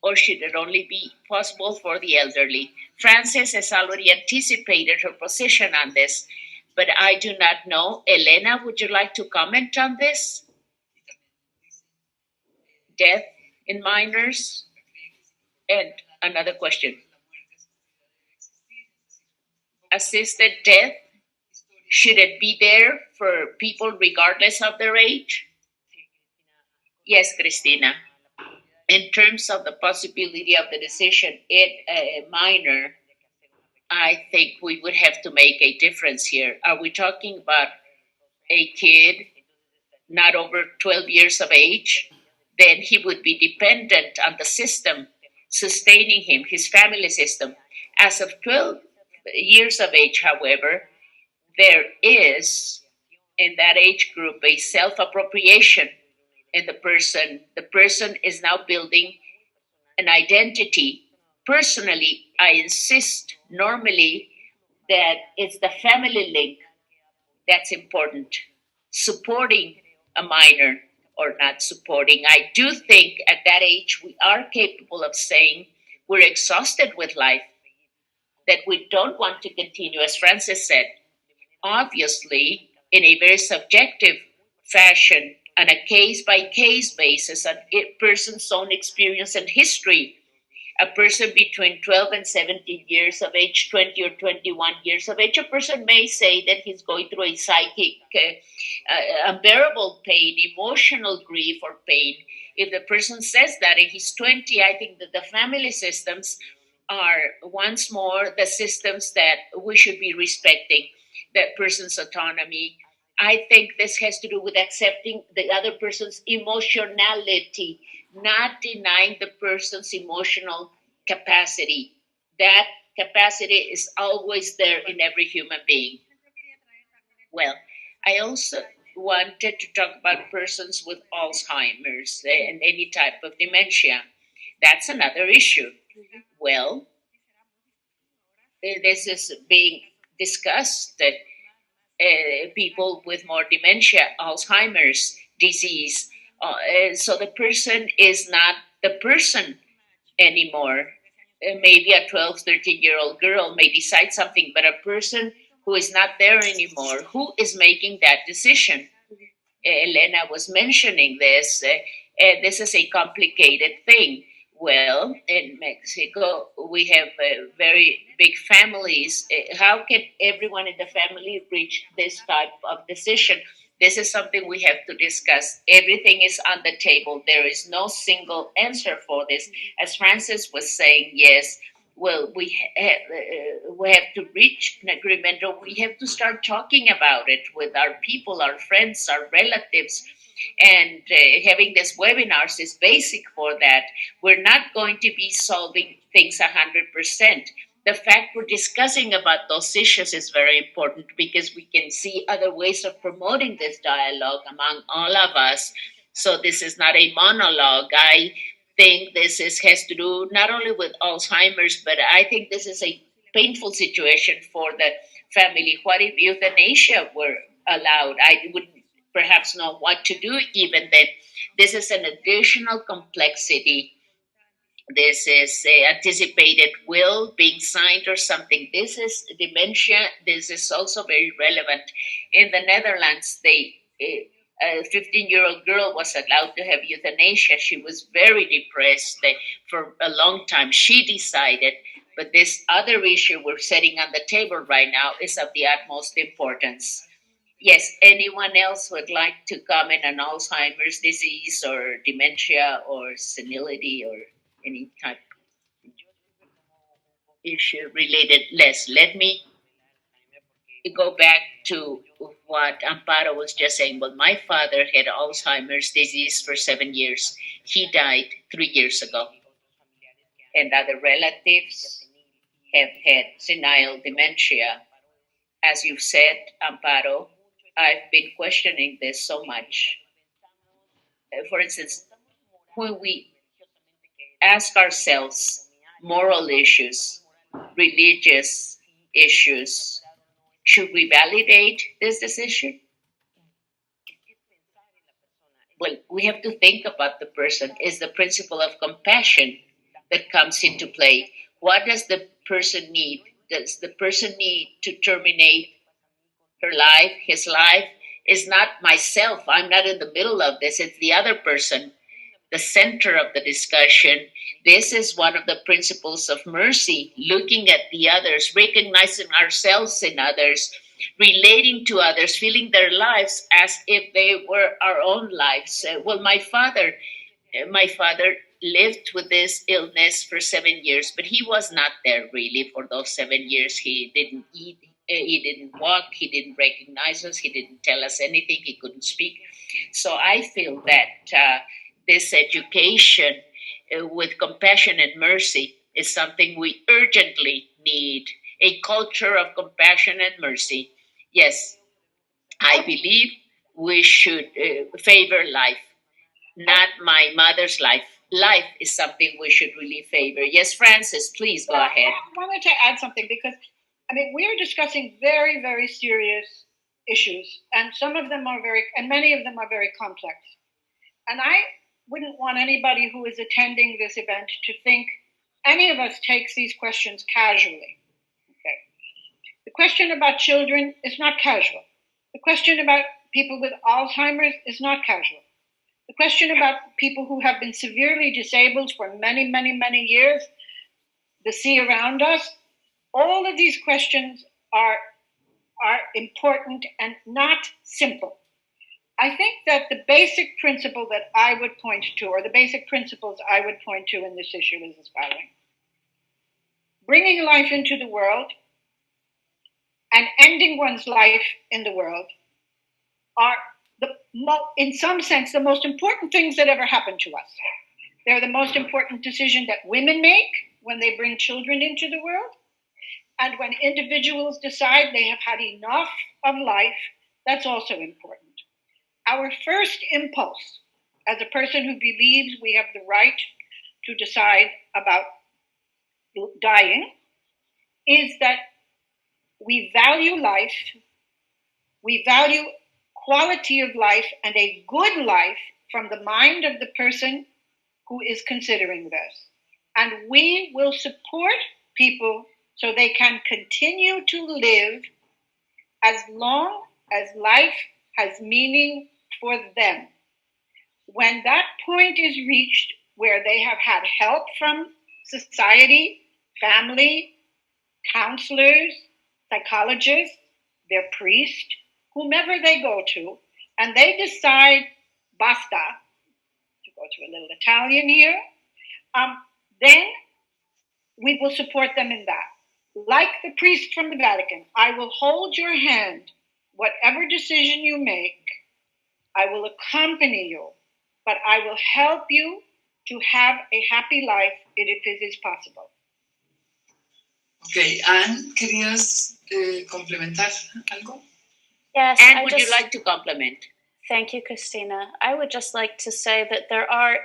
Or should it only be possible for the elderly? Frances has already anticipated her position on this, but I do not know. Elena, would you like to comment on this? Death in minors? And another question. Assisted death, should it be there for people regardless of their age? Yes, Cristina. In terms of the possibility of the decision in a minor I think we would have to make a difference here. Are we talking about a kid not over 12 years of age? Then he would be dependent on the system sustaining him, his family system. As of 12 years of age, however, there is in that age group a self-appropriation in the person. The person is now building an identity. Personally, I insist normally that it's the family link that's important. Supporting a minor or not supporting. I do think at that age we are capable of saying we're exhausted with life, that we don't want to continue, as Francis said, obviously in a very subjective fashion, on a case by case basis, on a person's own experience and history. A person between 12 and 17 years of age, 20 or 21 years of age, a person may say that he's going through a psychic, unbearable pain, emotional grief or pain. If the person says that and he's 20, I think that the family systems are once more the systems that we should be respecting, that person's autonomy. I think this has to do with accepting the other person's emotionality, not denying the person's emotional capacity. That capacity is always there in every human being. Well, I also wanted to talk about persons with Alzheimer's and any type of dementia. That's another issue. Well, this is being discussed. People with more dementia, Alzheimer's disease. So the person is not the person anymore. Maybe a 12, 13-year-old girl may decide something, but a person who is not there anymore, who is making that decision? Elena was mentioning this. This is a complicated thing. Well, in Mexico, we have very big families. How can everyone in the family reach this type of decision? This is something we have to discuss. Everything is on the table. There is no single answer for this. As Francis was saying, yes, well, we have to reach an agreement, or we have to start talking about it with our people, our friends, our relatives. And having these webinars is basic for that. We're not going to be solving things 100%. The fact we're discussing about those issues is very important because we can see other ways of promoting this dialogue among all of us. So this is not a monologue. I think this has to do not only with Alzheimer's, but I think this is a painful situation for the family. What if euthanasia were allowed? I would perhaps know what to do even then. This is an additional complexity. This is anticipated will being signed or something. This is dementia. This is also very relevant. In the Netherlands, a 15-year-old girl was allowed to have euthanasia. She was very depressed for a long time. She decided, but this other issue we're setting on the table right now is of the utmost importance. Yes, anyone else would like to comment on Alzheimer's disease or dementia or senility or any type of issue related? Let me go back to what Amparo was just saying. Well, my father had Alzheimer's disease for 7 years. He died 3 years ago. And other relatives have had senile dementia. As you've said, Amparo, I've been questioning this so much. For instance, when we ask ourselves moral issues, religious issues, should we validate this decision? Well, we have to think about the person. Is the principle of compassion that comes into play? What does the person need? Does the person need to terminate her life, his life? Is not myself. I'm not in the middle of this. It's the other person, the center of the discussion. This is one of the principles of mercy, looking at the others, recognizing ourselves in others, relating to others, feeling their lives as if they were our own lives. Well, my father lived with this illness for 7 years, but he was not there really for those 7 years. He didn't eat, he didn't walk, he didn't recognize us, he didn't tell us anything, he couldn't speak. So I feel that this education with compassion and mercy is something we urgently need. A culture of compassion and mercy. Yes, I believe we should favor life, not my mother's life. Life is something we should really favor. Yes, Francis, please go ahead. I wanted to add something because, I mean, we are discussing very, very serious issues, and some of them are many of them are very complex. And I wouldn't want anybody who is attending this event to think any of us takes these questions casually. Okay. The question about children is not casual. The question about people with Alzheimer's is not casual. The question about people who have been severely disabled for many, many, many years, the sea around us, all of these questions are important and not simple. I think that the basic principle that I would point to, or the basic principles I would point to in this issue is as following. Bringing life into the world and ending one's life in the world are, in some sense, the most important things that ever happened to us. They're the most important decision that women make when they bring children into the world. And when individuals decide they have had enough of life, that's also important. Our first impulse, as a person who believes we have the right to decide about dying, is that we value life, we value quality of life and a good life from the mind of the person who is considering this. And we will support people so they can continue to live as long as life has meaning for them. When that point is reached where they have had help from society, family, counselors, psychologists, their priest, whomever they go to, and they decide, basta, to go to a little Italian here, then we will support them in that. Like the priest from the Vatican, I will hold your hand, whatever decision you make, I will accompany you, but I will help you to have a happy life if it is possible. Okay, Anne, ¿querías complementar algo? Yes. And would you like to compliment? Thank you, Christina. I would just like to say that there are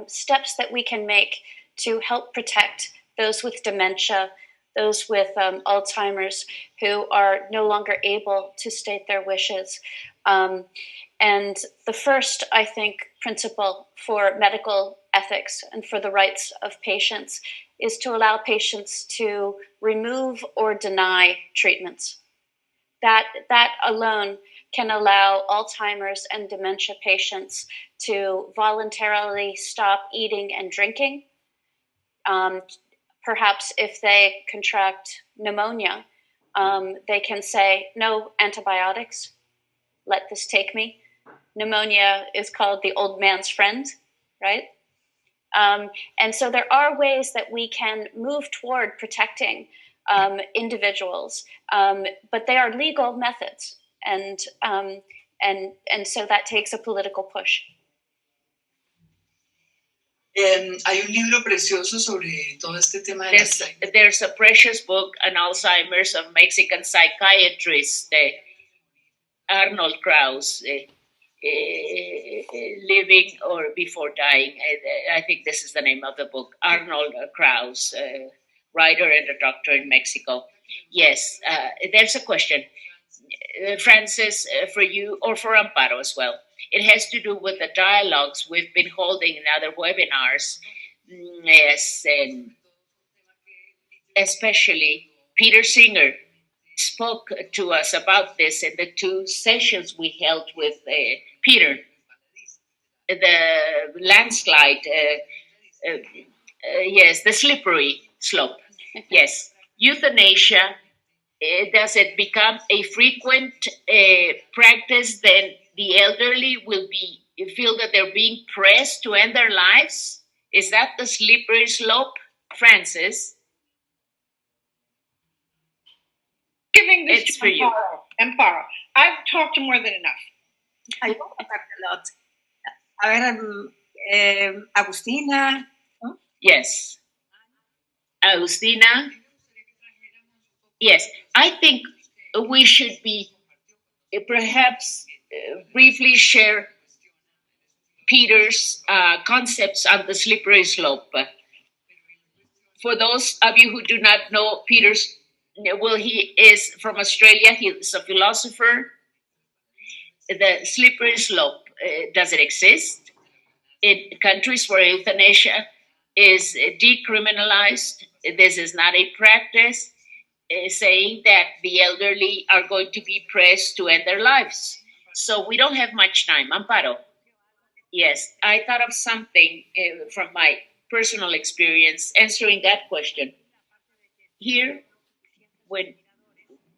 steps that we can make to help protect those with dementia, those with Alzheimer's who are no longer able to state their wishes. And the first, I think, principle for medical ethics and for the rights of patients is to allow patients to remove or deny treatments. That alone can allow Alzheimer's and dementia patients to voluntarily stop eating and drinking. Perhaps if they contract pneumonia, they can say, no antibiotics, let this take me. Pneumonia is called the old man's friend, right? And so there are ways that we can move toward protecting individuals, but they are legal methods, and so that takes a political push. Hay un libro precioso sobre todo este tema de there's a precious book on Alzheimer's of Mexican psychiatrist Arnold Krauss, Living or Before Dying. I think this is the name of the book. Arnold Krauss, writer and a doctor in Mexico. Yes, there's a question, Francis, for you or for Amparo as well. It has to do with the dialogues we've been holding in other webinars. Yes, and especially Peter Singer spoke to us about this in the 2 sessions we held with Peter. The landslide, yes, the slippery slope. Yes, euthanasia, does it become a frequent practice? Then the elderly will feel that they're being pressed to end their lives Is that the slippery slope, Francis? Giving this It's to for you. Amparo. I've talked to more than enough. I talked a lot. A ver, Agustina. ¿No? Yes. Agustina? Yes. I think we should be perhaps briefly share Peter's concepts on the slippery slope. For those of you who do not know Peter's, well, he is from Australia. He is a philosopher. The slippery slope, does it exist? In countries where euthanasia is decriminalized, this is not a practice, saying that the elderly are going to be pressed to end their lives. So we don't have much time. Amparo. Yes, I thought of something from my personal experience answering that question. Here, when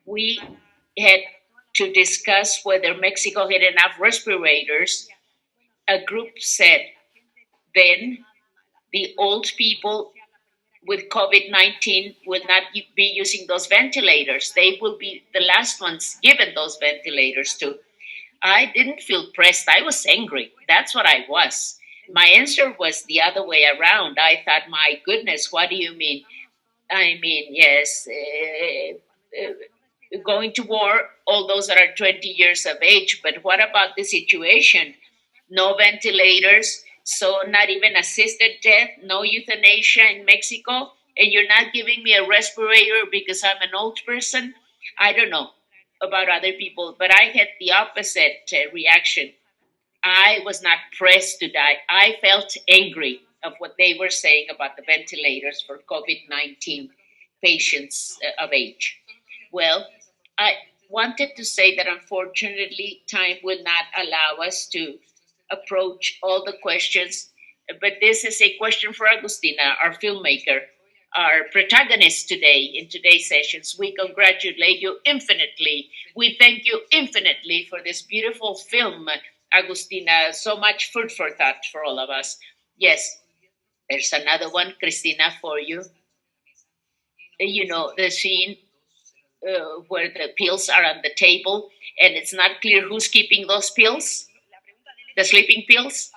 we had to discuss whether Mexico had enough respirators, a group said then the old people with COVID 19 will not be using those ventilators. They will be the last ones given those ventilators to. I didn't feel pressed. I was angry. That's what I was. My answer was the other way around. I thought, my goodness, what do you mean? I mean, yes, going to war, all those that are 20 years of age, but what about the situation? No ventilators, so not even assisted death, no euthanasia in Mexico, and you're not giving me a respirator because I'm an old person? I don't know about other people, but I had the opposite reaction. I was not pressed to die. I felt angry of what they were saying about the ventilators for COVID 19 patients of age. Well, I wanted to say that unfortunately, time will not allow us to approach all the questions, but this is a question for Agustina, our filmmaker, our protagonist today in today's sessions. We congratulate you infinitely. We thank you infinitely for this beautiful film, Agustina. So much food for thought for all of us. Yes, there's another one, Christina, for you. You know, the scene where the pills are on the table and it's not clear who's keeping those pills, the sleeping pills.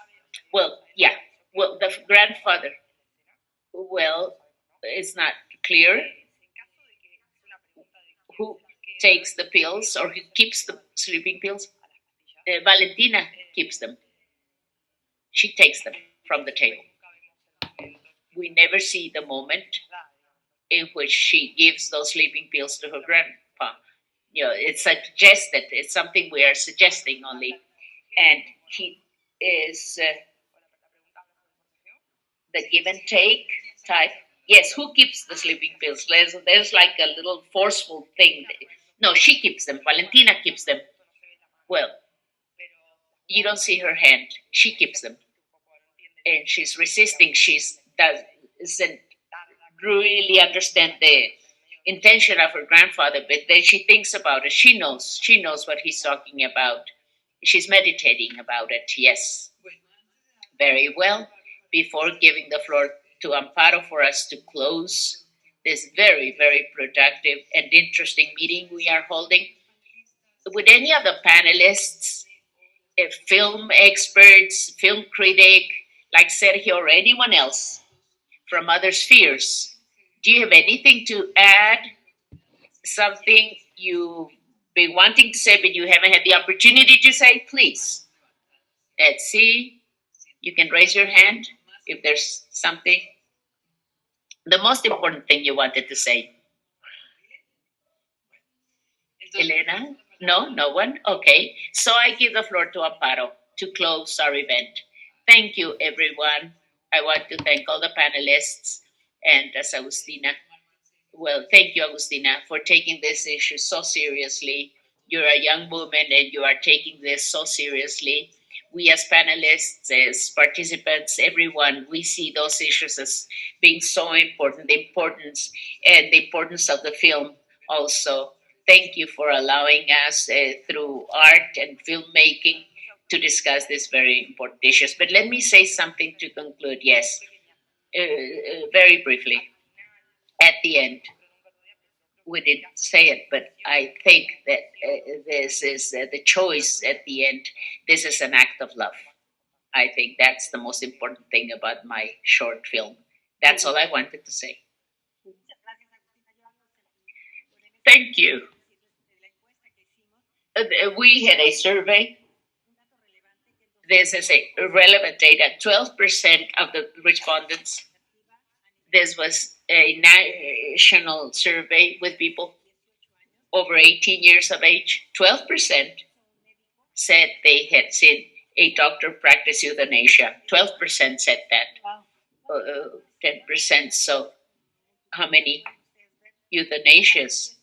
Well, yeah, well, the grandfather. Well, it's not clear who takes the pills or who keeps the sleeping pills. Valentina keeps them. She takes them from the table. We never see the moment in which she gives those sleeping pills to her grandpa. You know, it's suggested. It's something we are suggesting only, and he is the give and take type. Yes, who keeps the sleeping pills? There's like a little forceful thing. No, she keeps them. Valentina keeps them. Well, you don't see her hand. She keeps them, and she's resisting. Doesn't really understand the intention of her grandfather, but then she thinks about it. She knows. She knows what he's talking about. She's meditating about it. Yes, very well. Before giving the floor to Amparo for us to close this very, very productive and interesting meeting we are holding, would any of the panelists, film experts, film critic, like Sergio or anyone else from other spheres, do you have anything to add? Something you've been wanting to say but you haven't had the opportunity to say? Please. Let's see. You can raise your hand if there's something. The most important thing you wanted to say. Elena? No, no one? Okay. So I give the floor to Amparo to close our event. Thank you, everyone. I want to thank all the panelists and as Agustina. Well, thank you, Agustina, for taking this issue so seriously. You're a young woman and you are taking this so seriously. We as panelists, as participants, everyone, we see those issues as being so important, the importance of the film also. Thank you for allowing us through art and filmmaking to discuss these very important issues. But let me say something to conclude. Yes, very briefly, at the end, we didn't say it, but I think that this is the choice at the end. This is an act of love. I think that's the most important thing about my short film. That's all I wanted to say. Thank you. We had a survey. This is a relevant data. 12% of the respondents. This was a national survey with people over 18 years of age. 12% said they had seen a doctor practice euthanasia. 12% said that. 10%. So, how many euthanasias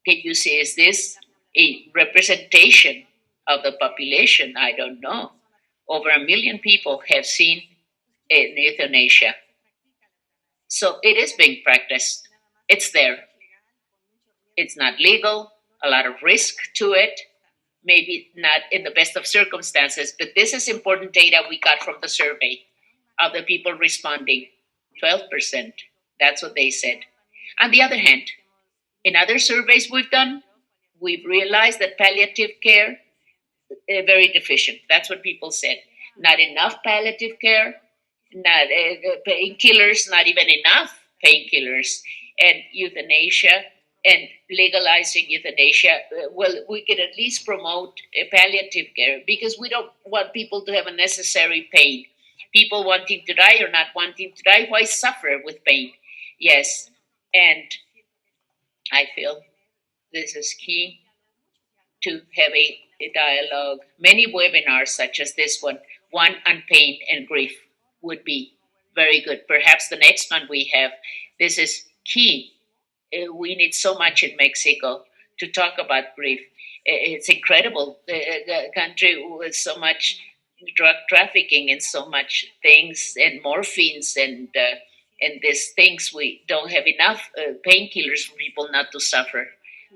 can you see? Is this a representation of the population? I don't know. Over 1 million people have seen euthanasia. So it is being practiced. It's there. It's not legal, a lot of risk to it, maybe not in the best of circumstances, but this is important data we got from the survey of the people responding. 12%. That's what they said. On the other hand, in other surveys we've done, we've realized that palliative care is very deficient. That's what people said. Not enough palliative care, not painkillers, not even enough painkillers, and euthanasia and legalizing euthanasia. Well, we could at least promote palliative care because we don't want people to have unnecessary pain. People wanting to die or not wanting to die, why suffer with pain? Yes, and I feel this is key to have a dialogue. Many webinars such as this one on pain and grief, would be very good. Perhaps the next one we have, this is key. We need so much in Mexico to talk about grief. It's incredible, the country with so much drug trafficking and so much things and morphines and these things. We don't have enough painkillers for people not to suffer.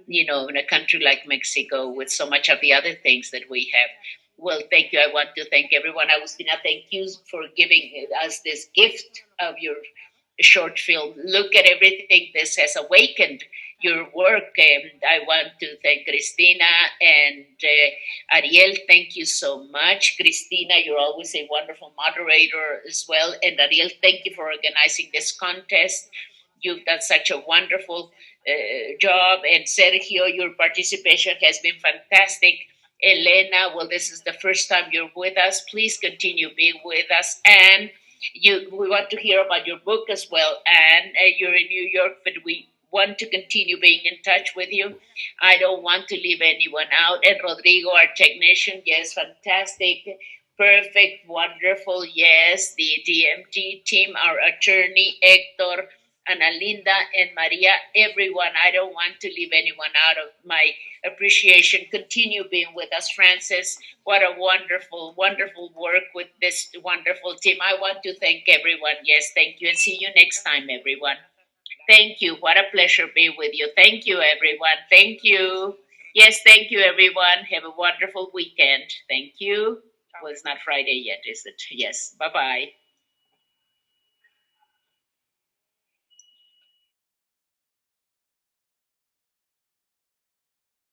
You know, in a country like Mexico with so much of the other things that we have. Well, thank you. I want to thank everyone. Agustina, thank you for giving us this gift of your short film. Look at everything this has awakened your work. And I want to thank Cristina and Ariel. Thank you so much. Cristina, you're always a wonderful moderator as well. And Ariel, thank you for organizing this contest. You've done such a wonderful job. And Sergio, your participation has been fantastic. Elena, well, this is the first time you're with us. Please continue being with us. And we want to hear about your book as well. And you're in New York, but we want to continue being in touch with you. I don't want to leave anyone out. And Rodrigo, our technician, yes, fantastic, perfect, wonderful, yes. The DMT team, our attorney, Hector, Ana Linda, and Maria, everyone. I don't want to leave anyone out of my appreciation. Continue being with us, Francis. What a wonderful, wonderful work with this wonderful team. I want to thank everyone. Yes, thank you. And see you next time, everyone. Thank you. What a pleasure being with you. Thank you, everyone. Thank you. Yes, thank you, everyone. Have a wonderful weekend. Thank you. Well, it's not Friday yet, is it? Yes. Bye-bye.